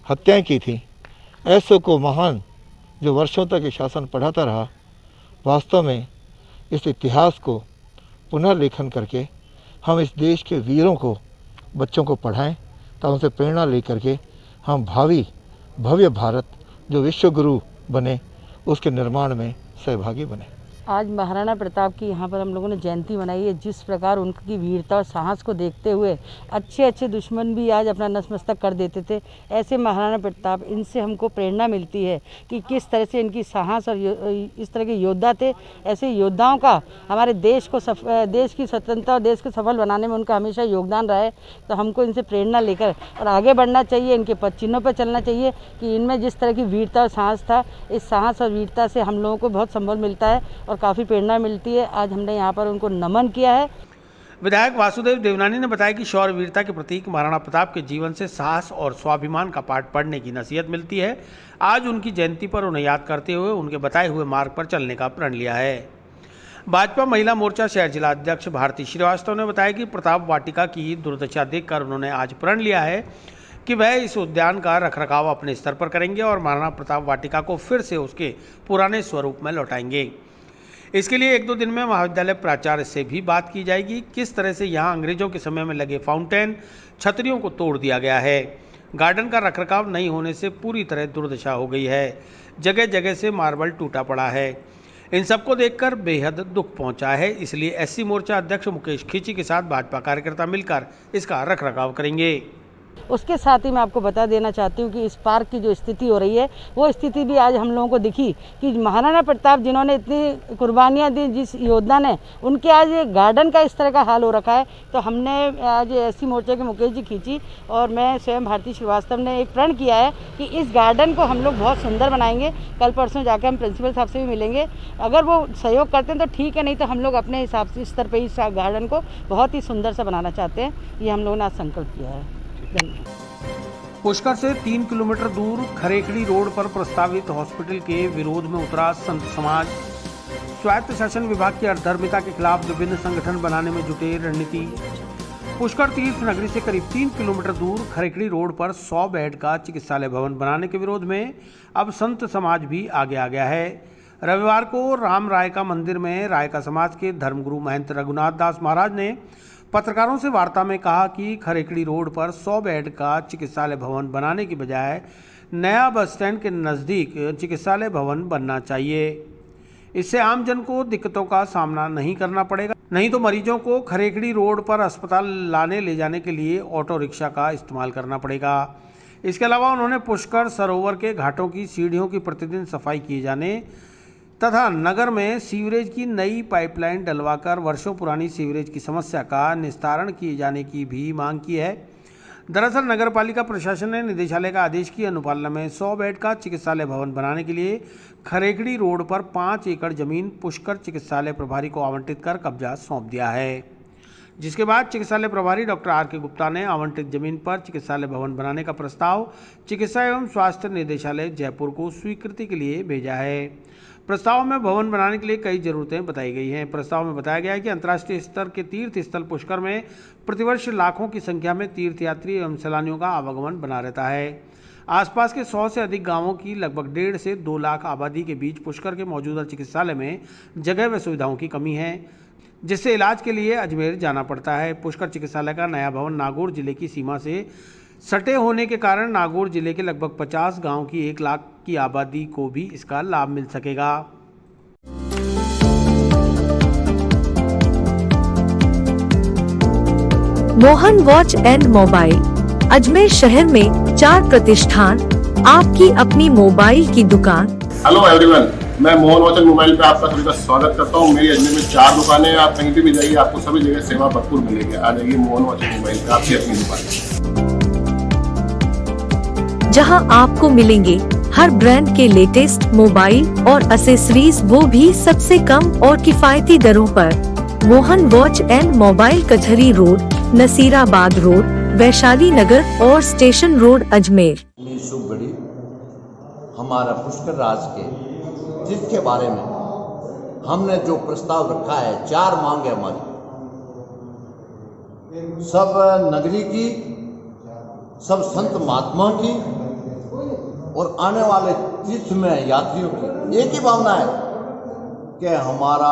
[SPEAKER 13] हत्याएं की थी, ऐसों को महान जो वर्षों तक ये शासन पढ़ाता रहा, वास्तव में इस इतिहास को पुनर्लेखन करके हम इस देश के वीरों को, बच्चों को पढ़ाएं, ताकि उनसे प्रेरणा लेकर के हम भावी भव्य भारत जो विश्व गुरु बने, उसके निर्माण में सहभागी बने।
[SPEAKER 18] आज महाराणा प्रताप की यहाँ पर हम लोगों ने जयंती मनाई है। जिस प्रकार उनकी वीरता और साहस को देखते हुए अच्छे दुश्मन भी आज अपना नतमस्तक कर देते थे, ऐसे महाराणा प्रताप, इनसे हमको प्रेरणा मिलती है कि किस तरह से इनकी साहस और इस तरह के योद्धा थे। ऐसे योद्धाओं का हमारे देश की स्वतंत्रता और देश को सफल बनाने में उनका हमेशा योगदान रहा है। तो हमको इनसे प्रेरणा लेकर और आगे बढ़ना चाहिए, इनके पद चिन्हों पर चलना चाहिए कि इनमें जिस तरह की वीरता और साहस था, इस साहस और वीरता से हम लोगों को बहुत संबल मिलता है और काफ़ी प्रेरणा मिलती है। आज हमने यहाँ पर उनको नमन किया है।
[SPEAKER 3] विधायक वासुदेव देवनानी ने बताया कि शौर्य वीरता के प्रतीक महाराणा प्रताप के जीवन से साहस और स्वाभिमान का पाठ पढ़ने की नसीहत मिलती है। आज उनकी जयंती पर उन्हें याद करते हुए उनके बताए हुए मार्ग पर चलने का प्रण लिया है। भाजपा महिला मोर्चा शहर जिला अध्यक्ष भारती श्रीवास्तव ने बताया कि प्रताप वाटिका की दुर्दशा देखकर उन्होंने आज प्रण लिया है कि वह इस उद्यान का रखरखाव अपने स्तर पर करेंगे और महाराणा प्रताप वाटिका को फिर से उसके पुराने स्वरूप में लौटाएंगे। इसके लिए 1-2 दिन में महाविद्यालय प्राचार्य से भी बात की जाएगी। किस तरह से यहाँ अंग्रेजों के समय में लगे फाउंटेन, छतरियों को तोड़ दिया गया है। गार्डन का रखरखाव नहीं होने से पूरी तरह दुर्दशा हो गई है। जगह जगह से मार्बल टूटा पड़ा है। इन सबको देखकर बेहद दुख पहुंचा है। इसलिए एससी मोर्चा अध्यक्ष मुकेश खींची के साथ भाजपा कार्यकर्ता मिलकर इसका रखरखाव करेंगे।
[SPEAKER 18] उसके साथ ही मैं आपको बता देना चाहती हूँ कि इस पार्क की जो स्थिति हो रही है, वो स्थिति भी आज हम लोगों को दिखी कि महाराणा प्रताप जिन्होंने इतनी कुर्बानियाँ दी, जिस योद्धा ने, उनके आज गार्डन का इस तरह का हाल हो रखा है। तो हमने आज एससी मोर्चा के मुकेश जी खींची और मैं स्वयं भारती श्रीवास्तव ने एक प्रण किया है कि इस गार्डन को हम लोग बहुत सुंदर बनाएंगे। कल परसों जाकर हम प्रिंसिपल साहब से भी मिलेंगे। अगर वो सहयोग करते हैं तो ठीक है, नहीं तो हम लोग अपने हिसाब से स्तर पर इस गार्डन को बहुत ही सुंदर सा बनाना चाहते हैं। ये हम लोगों ने आज संकल्प किया है।
[SPEAKER 3] पुष्कर से 3 किलोमीटर दूर खरेखड़ी रोड पर प्रस्तावित हॉस्पिटल के विरोध में उतरा संत समाज। स्वायत्त शासन विभाग की अधर्मिता के खिलाफ विभिन्न संगठन बनाने में जुटे रणनीति। पुष्कर तीर्थ नगरी से करीब 3 किलोमीटर दूर खरेखड़ी रोड पर 100 बेड का चिकित्सालय भवन बनाने के विरोध में अब संत समाज भी आगे आ गया है। रविवार को राम रायका मंदिर में रायका समाज के धर्मगुरु महंत रघुनाथ दास महाराज ने पत्रकारों से वार्ता में कहा कि खरेखड़ी रोड पर 100 बेड का चिकित्सालय भवन बनाने की बजाय नया बस स्टैंड के नज़दीक चिकित्सालय भवन बनना चाहिए। इससे आम जन को दिक्कतों का सामना नहीं करना पड़ेगा, नहीं तो मरीजों को खरेखड़ी रोड पर अस्पताल लाने ले जाने के लिए ऑटो रिक्शा का इस्तेमाल करना पड़ेगा। इसके अलावा उन्होंने पुष्कर सरोवर के घाटों की सीढ़ियों की प्रतिदिन सफाई किए जाने तथा नगर में सीवरेज की नई पाइपलाइन डलवाकर वर्षों पुरानी सीवरेज की समस्या का निस्तारण किए जाने की भी मांग की है। दरअसल नगरपालिका प्रशासन ने निदेशालय का आदेश की अनुपालना में 100 बेड का चिकित्सालय भवन बनाने के लिए खरेखड़ी रोड पर 5 एकड़ जमीन पुष्कर चिकित्सालय प्रभारी को आवंटित कर कब्जा सौंप दिया है, जिसके बाद चिकित्सालय प्रभारी डॉक्टर आर.के. गुप्ता ने आवंटित जमीन पर चिकित्सालय भवन बनाने का प्रस्ताव चिकित्सा एवं स्वास्थ्य निदेशालय जयपुर को स्वीकृति के लिए भेजा है। प्रस्ताव में भवन बनाने के लिए कई जरूरतें बताई गई हैं। प्रस्ताव में बताया गया है कि अंतर्राष्ट्रीय स्तर के तीर्थ स्थल पुष्कर में प्रतिवर्ष लाखों की संख्या में तीर्थयात्री एवं सैलानियों का आवागमन बना रहता है। आसपास के 100 से अधिक गांवों की लगभग 1.5 से 2 लाख आबादी के बीच पुष्कर के मौजूदा चिकित्सालय में जगह व सुविधाओं की कमी है, जिससे इलाज के लिए अजमेर जाना पड़ता है। पुष्कर चिकित्सालय का नया भवन नागौर जिले की सीमा से सटे होने के कारण नागौर जिले के लगभग 50 गांव की 1 लाख की आबादी को भी इसका लाभ मिल सकेगा।
[SPEAKER 1] Mohan watch and mobile Ajmer शहर में 4 प्रतिष्ठान, आपकी अपनी मोबाइल की दुकान।
[SPEAKER 4] हेलो एवरीवन, मैं मोहन वॉच एंड मोबाइल पे आपका सभी का स्वागत करता हूँ। मेरी अजमेर में 4 दुकानें हैं। आप कहीं भी जाइए, आपको सभी जगह सेवा भरपूर मिलेगी। आ जाइए मोहन वॉच एंड मोबाइल पे, आपकी अपनी दुकान,
[SPEAKER 1] जहां आपको मिलेंगे हर ब्रांड के लेटेस्ट मोबाइल और एसेसरीज, वो भी सबसे कम और किफायती दरों पर। मोहन वॉच एंड मोबाइल कचहरी रोड, नसीराबाद रोड, वैशाली नगर और स्टेशन रोड अजमेर।
[SPEAKER 20] शुभ घड़ी हमारा पुष्कर राज के तीर्थ के बारे में हमने जो प्रस्ताव रखा है, 4 मांग है हमारी, सब नगरी की, सब संत महात्मा की और आने वाले तीर्थ में यात्रियों की एक ही भावना है कि हमारा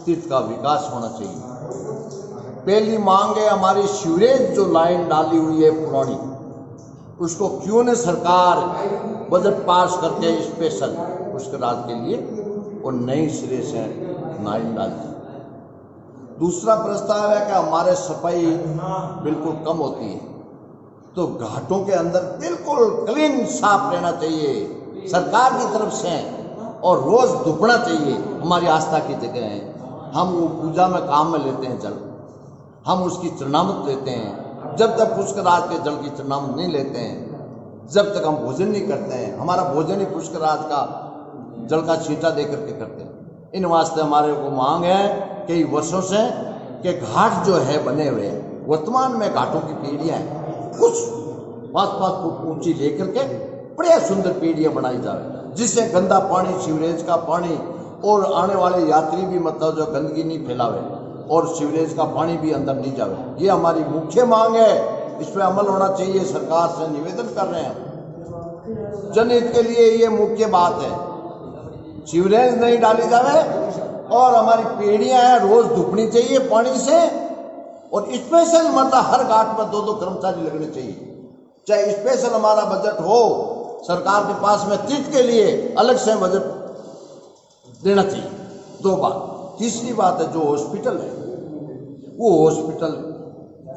[SPEAKER 20] तीर्थ का विकास होना चाहिए। पहली मांग है हमारी, सीवरेज जो लाइन डाली हुई है पुरानी, उसको क्यों न सरकार बजट पास करके स्पेशल पुष्कर राज के लिए और नई सिरे से नाइन डालते हैं। दूसरा प्रस्ताव है कि हमारे सफाई बिल्कुल कम होती है, तो घाटों के अंदर बिल्कुल क्लीन साफ रहना चाहिए सरकार की तरफ से, और रोज धुपना चाहिए। हमारी आस्था की जगह है, हम वो पूजा में काम में लेते हैं जल, हम उसकी चरणामत लेते हैं। जब तक पुष्कराज के जल की चरणामत नहीं लेते हैं, जब तक हम भोजन नहीं करते हैं, हमारा भोजन ही पुष्कराज का जल का छींटा दे करके करते हैं। इन वास्ते हमारे को मांग है कई वर्षों से कि घाट जो है बने हुए, वर्तमान में घाटों की पीढ़ियाँ हैं, कुछ 5-5 फुट ऊंची लेकर के बढ़िया सुंदर पीढ़ियाँ बनाई जाए, जिससे गंदा पानी, सीवरेज का पानी और आने वाले यात्री भी मतलब जो गंदगी नहीं फैलावे और सीवरेज का पानी भी अंदर नहीं जावे। ये हमारी मुख्य मांग है, इस पर अमल होना चाहिए। सरकार से निवेदन कर रहे हैं, जनहित के लिए ये मुख्य बात है, सीवरेज नहीं डाली जावे और हमारी पीढ़ियां हैं रोज धुपनी चाहिए पानी से, और स्पेशल मतलब हर घाट में 2-2 कर्मचारी लगने चाहिए। चाहे स्पेशल हमारा बजट हो सरकार के पास में, तीर्थ के लिए अलग से बजट देना चाहिए। 2 बात। तीसरी बात है जो हॉस्पिटल है, वो हॉस्पिटल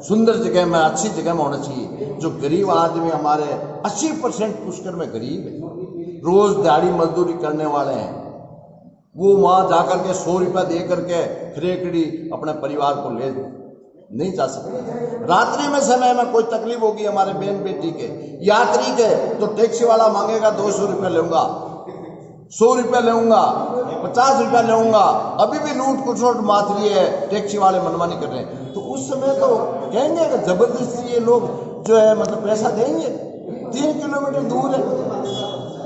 [SPEAKER 20] सुंदर जगह में, अच्छी जगह में होना चाहिए। जो गरीब आदमी हमारे 80% पुष्कर में गरीब है, रोज दिहाड़ी मजदूरी करने वाले हैं, वो वहाँ जाकर के 100 रुपया दे करके खरेकड़ी अपने परिवार को ले नहीं जा सकते। रात्रि में समय में कोई तकलीफ होगी हमारे बहन बेटी के, यात्री के, तो टैक्सी वाला मांगेगा 200 रुपया लूंगा, 100 रुपया लूंगा, 50 रुपया लूंगा। अभी भी लूट कुचोट मात रही है, टैक्सी वाले मनमानी कर रहे हैं। तो उस समय तो कहेंगे कि जबरदस्ती ये लोग जो है मतलब पैसा देंगे, 3 किलोमीटर दूर है,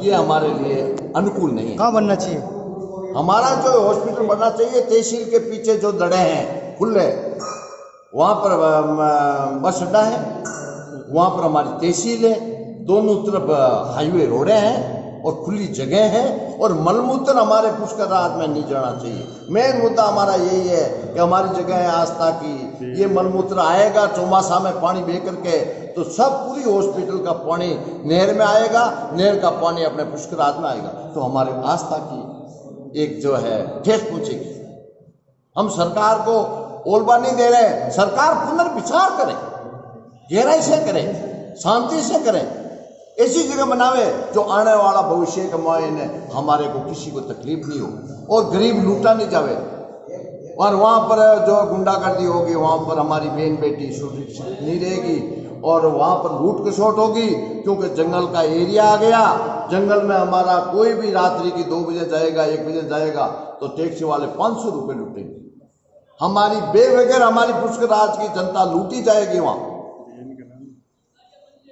[SPEAKER 20] ये हमारे लिए अनुकूल नहीं है।
[SPEAKER 21] कहाँ बनना चाहिए?
[SPEAKER 20] हमारा जो हॉस्पिटल बनना चाहिए तहसील के पीछे जो दड़े हैं खुले, वहाँ पर बस अड्डा है, वहाँ पर हमारी तहसील है, दोनों तरफ हाईवे रोडें हैं और खुली जगह है, और मलमूत्र हमारे पुष्कराज में नहीं जाना चाहिए। मेन मुद्दा हमारा यही है कि हमारी जगह है आस्था की, ये मलमूत्र आएगा चौमासा में पानी बह करके, तो सब पूरी हॉस्पिटल का पानी नहर में आएगा, नहर का पानी अपने पुष्कराज में आएगा, तो हमारे आस्था की एक जो है ठेस पहुंचेगी। हम सरकार को ओलबा नहीं दे रहे, सरकार पुनर्विचार करे, गहराई से करे, शांति से करे, ऐसी जगह बनावे जो आने वाला भविष्य के मायने हमारे को किसी को तकलीफ नहीं हो और गरीब लूटा नहीं जावे। और वहाँ पर जो गुंडागर्दी होगी, वहाँ पर हमारी बहन बेटी सुरक्षित नहीं रहेगी, और वहाँ पर लूट खसोट होगी, क्योंकि जंगल का एरिया आ गया। जंगल में हमारा कोई भी रात्रि की 2 बजे जाएगा, 1 बजे जाएगा, तो टैक्सी वाले 500 रुपये लूटेंगे। हमारी बेवजह हमारी पुष्कराज की जनता लूटी जाएगी वहाँ।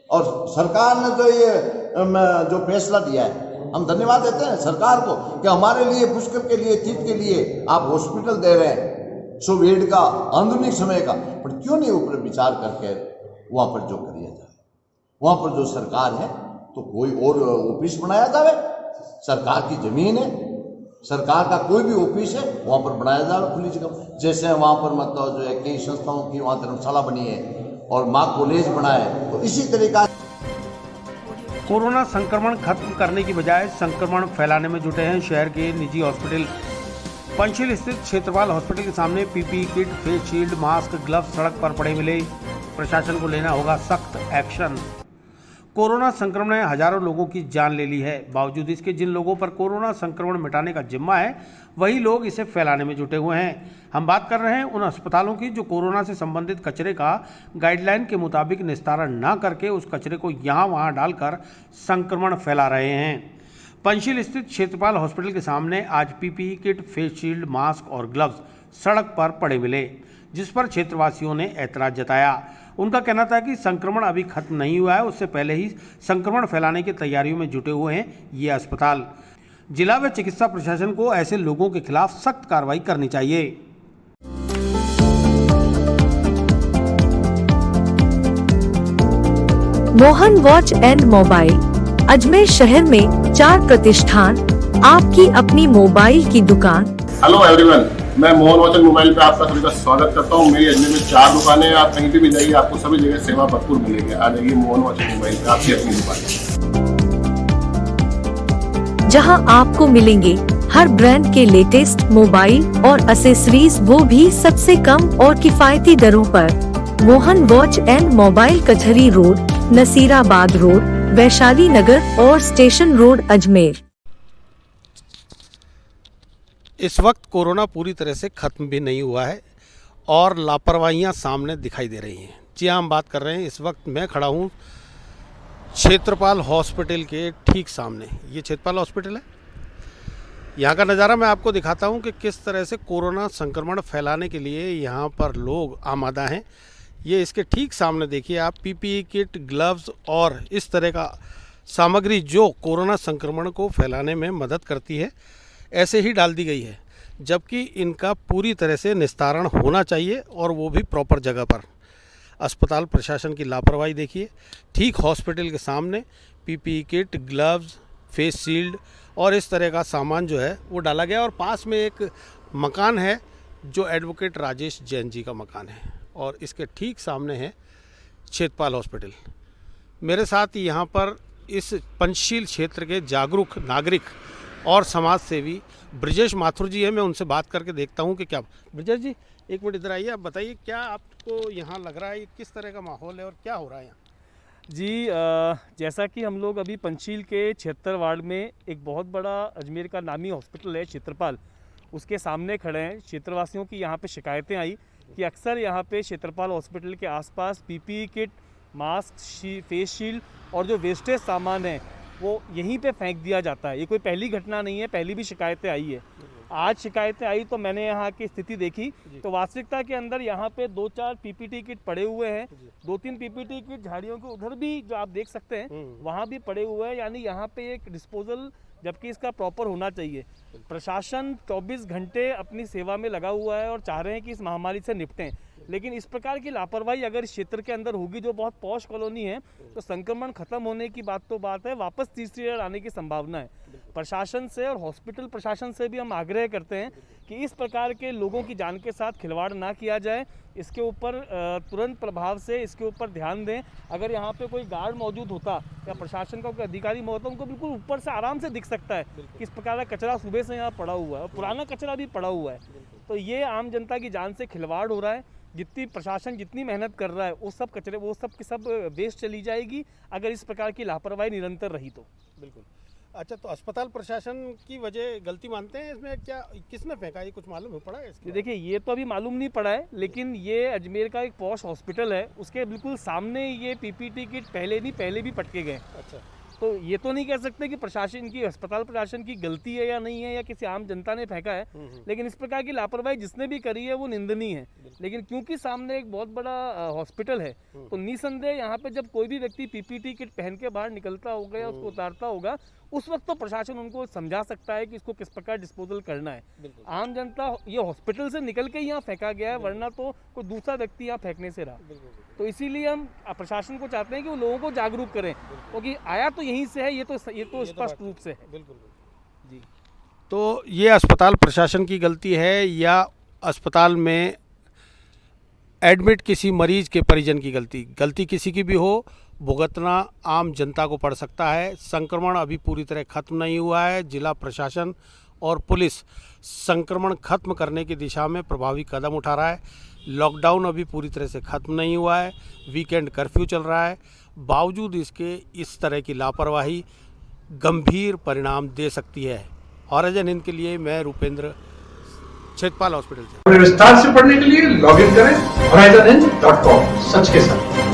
[SPEAKER 20] और सरकार ने जो ये जो फैसला दिया है, हम धन्यवाद देते हैं सरकार को कि हमारे लिए पुष्कर के लिए, तीर्थ के लिए आप हॉस्पिटल दे रहे हैं 100 बेड का, आधुनिक समय का, पर क्यों नहीं ऊपर विचार करके वहाँ पर जो किया जाए, वहाँ पर जो सरकार है तो कोई और ऑफिस बनाया जाए। सरकार की जमीन है, सरकार का कोई भी ऑफिस है, वहाँ पर बनाया जाए खुली जगह। जैसे वहाँ पर मतलब जो है कई संस्थाओं की वहाँ धर्मशाला बनी है और माँ कॉलेज बना है, तो इसी तरीका
[SPEAKER 3] कोरोना संक्रमण खत्म करने की बजाय संक्रमण फैलाने में जुटे हैं शहर के निजी हॉस्पिटल। पंचशील स्थित क्षेत्रपाल हॉस्पिटल के सामने PPE kit, face shield, mask, gloves सड़क पर पड़े मिले। प्रशासन को लेना होगा सख्त एक्शन। कोरोना संक्रमण ने हजारों लोगों की जान ले ली है। बावजूद इसके जिन लोगों पर कोरोना संक्रमण मिटाने का जिम्मा है, वही लोग इसे फैलाने में जुटे हुए हैं। हम बात कर रहे हैं उन अस्पतालों की जो कोरोना से संबंधित कचरे का गाइडलाइन के मुताबिक निस्तारण न करके उस कचरे को यहाँ वहाँ डालकर संक्रमण फैला रहे हैं। पंचशील स्थित क्षेत्रपाल हॉस्पिटल के सामने आज PPE kit, face shield, mask और ग्लव्स सड़क पर पड़े मिले, जिस पर क्षेत्रवासियों ने ऐतराज जताया। उनका कहना था कि संक्रमण अभी खत्म नहीं हुआ है, उससे पहले ही संक्रमण फैलाने की तैयारियों में जुटे हुए हैं ये अस्पताल। जिला व चिकित्सा प्रशासन को ऐसे लोगों के खिलाफ सख्त कार्रवाई करनी चाहिए।
[SPEAKER 1] Mohan watch and mobile Ajmer शहर में 4 प्रतिष्ठान, आपकी अपनी मोबाइल की दुकान।
[SPEAKER 4] हेलो एवरीवन, मैं मोहन वॉच एंड मोबाइल पे आपका सभी का स्वागत करता हूँ। मेरी अजमेर में 4 दुकानें हैं, आप कहीं भी जाइए आपको सभी जगह सेवा भरपूर मिलेगी। आ जाइए मोहन वॉच एंड मोबाइल पे, आपकी अपनी दुकान।
[SPEAKER 1] जहां आपको मिलेंगे हर ब्रांड के लेटेस्ट मोबाइल और एसेसरीज, वो भी सबसे कम और किफायती दरों पर। मोहन वॉच एंड मोबाइल, कचहरी रोड, नसीराबाद रोड, वैशाली नगर और स्टेशन रोड, अजमेर।
[SPEAKER 3] इस वक्त कोरोना पूरी तरह से ख़त्म भी नहीं हुआ है और लापरवाहियां सामने दिखाई दे रही हैं। जी हाँ, हम बात कर रहे हैं, इस वक्त मैं खड़ा हूँ क्षेत्रपाल हॉस्पिटल के ठीक सामने। ये क्षेत्रपाल हॉस्पिटल है। यहाँ का नज़ारा मैं आपको दिखाता हूँ कि किस तरह से कोरोना संक्रमण फैलाने के लिए यहाँ पर लोग आमादा हैं। ये इसके ठीक सामने देखिए आप, पीपीई किट, ग्लव्स और इस तरह का सामग्री जो कोरोना संक्रमण को फैलाने में मदद करती है, ऐसे ही डाल दी गई है, जबकि इनका पूरी तरह से निस्तारण होना चाहिए और वो भी प्रॉपर जगह पर। अस्पताल प्रशासन की लापरवाही देखिए। ठीक हॉस्पिटल के सामने PPE kit, gloves, face shield और इस तरह का सामान जो है वो डाला गया। और पास में एक मकान है जो एडवोकेट राजेश जैन जी का मकान है और इसके ठीक सामने है क्षेत्रपाल हॉस्पिटल। मेरे साथ यहाँ पर इस पंचशील क्षेत्र के जागरूक नागरिक और समाज सेवी ब्रजेश माथुर जी है। मैं उनसे बात करके देखता हूँ कि क्या। ब्रजेश जी, एक मिनट इधर आइए, आप बताइए क्या आपको यहाँ लग रहा है, किस तरह का माहौल है और क्या हो रहा है यहाँ?
[SPEAKER 11] जी, जैसा कि हम लोग अभी पंचशील के 76 वार्ड में एक बहुत बड़ा अजमेर का नामी हॉस्पिटल है क्षेत्रपाल, उसके सामने खड़े हैं। क्षेत्रवासियों की यहाँ पे शिकायतें आई कि अक्सर यहाँ पे क्षेत्रपाल हॉस्पिटल के आसपास PPE kit, mask, face shield और जो वेस्टेज सामान है वो यहीं पे फेंक दिया जाता है। ये कोई पहली घटना नहीं है, पहली भी शिकायतें आई है। आज शिकायतें आई तो मैंने यहाँ की स्थिति देखी तो वास्तविकता के अंदर यहाँ पे 2-4 पीपीटी किट पड़े हुए हैं। 2-3 पीपीटी किट झाड़ियों के उधर भी जो आप देख सकते हैं वहाँ भी पड़े हुए हैं, यानी यहाँ पे एक डिस्पोजल, जबकि इसका प्रॉपर होना चाहिए। प्रशासन 24 घंटे अपनी सेवा में लगा हुआ है और चाह रहे हैं कि इस महामारी से निपटें, लेकिन इस प्रकार की लापरवाही अगर इस क्षेत्र के अंदर होगी, जो बहुत पॉश कॉलोनी है, तो संक्रमण खत्म होने की बात तो बात है, वापस तीसरी लहर आने की संभावना है। प्रशासन से और हॉस्पिटल प्रशासन से भी हम आग्रह करते हैं कि इस प्रकार के लोगों की जान के साथ खिलवाड़ ना किया जाए। इसके ऊपर तुरंत प्रभाव से इसके ऊपर ध्यान दें। अगर यहाँ पे कोई गार्ड मौजूद होता या प्रशासन का कोई अधिकारी मौजूद होता, उनको बिल्कुल ऊपर से आराम से दिख सकता है कि इस प्रकार का कचरा सुबह से यहाँ पड़ा हुआ है, पुराना कचरा भी पड़ा हुआ है। तो ये आम जनता की जान से खिलवाड़ हो रहा है। जितनी प्रशासन जितनी मेहनत कर रहा है वो सब कचरे, वो सब की सब वेस्ट चली जाएगी अगर इस प्रकार की लापरवाही निरंतर रही तो।
[SPEAKER 3] बिल्कुल। अच्छा, तो अस्पताल प्रशासन की वजह गलती मानते हैं इसमें? क्या किसने फेंका, ये कुछ मालूम हो पड़ा है इसके?
[SPEAKER 11] देखिए, ये तो अभी मालूम नहीं पड़ा है, लेकिन ये अजमेर का एक पॉश हॉस्पिटल है, उसके बिल्कुल सामने ये पीपीटी किट पहले भी पटके गए।
[SPEAKER 3] अच्छा,
[SPEAKER 11] तो ये तो नहीं कह सकते कि प्रशासन की, अस्पताल प्रशासन की गलती है या नहीं है, या किसी आम जनता ने फेंका है, लेकिन इस प्रकार की लापरवाही जिसने भी करी है वो निंदनीय है। लेकिन क्योंकि सामने एक बहुत बड़ा हॉस्पिटल है, तो निसंदेह यहाँ पे जब कोई भी व्यक्ति पीपीटी किट पहन के बाहर निकलता होगा या उसको उतारता होगा, उस वक्त तो प्रशासन उनको समझा सकता है कि इसको किस प्रकार डिस्पोजल करना है। आम जनता, ये हॉस्पिटल से निकल के यहाँ फेंका गया है, वरना तो कोई दूसरा व्यक्ति यहाँ फेंकने से रहा। तो इसीलिए हम प्रशासन को चाहते हैं कि वो लोगों को जागरूक करें, क्योंकि आया तो यहीं से है, ये तो स्पष्ट रूप से है।
[SPEAKER 3] बिल्कुल जी। तो ये अस्पताल प्रशासन की गलती है या अस्पताल में एडमिट किसी मरीज के परिजन की गलती किसी की भी हो, भुगतना आम जनता को पड़ सकता है। संक्रमण अभी पूरी तरह खत्म नहीं हुआ है। जिला प्रशासन और पुलिस संक्रमण खत्म करने की दिशा में प्रभावी कदम उठा रहा है। लॉकडाउन अभी पूरी तरह से खत्म नहीं हुआ है, वीकेंड कर्फ्यू चल रहा है। बावजूद इसके इस तरह की लापरवाही गंभीर परिणाम दे सकती है। हॉराइजन हिंद के लिए मैं रूपेंद्र, क्षेत्रपाल हॉस्पिटल से।
[SPEAKER 2] विस्तार से पढ़ने के लिए लॉग इन करें horizonhind.com। सच के साथ।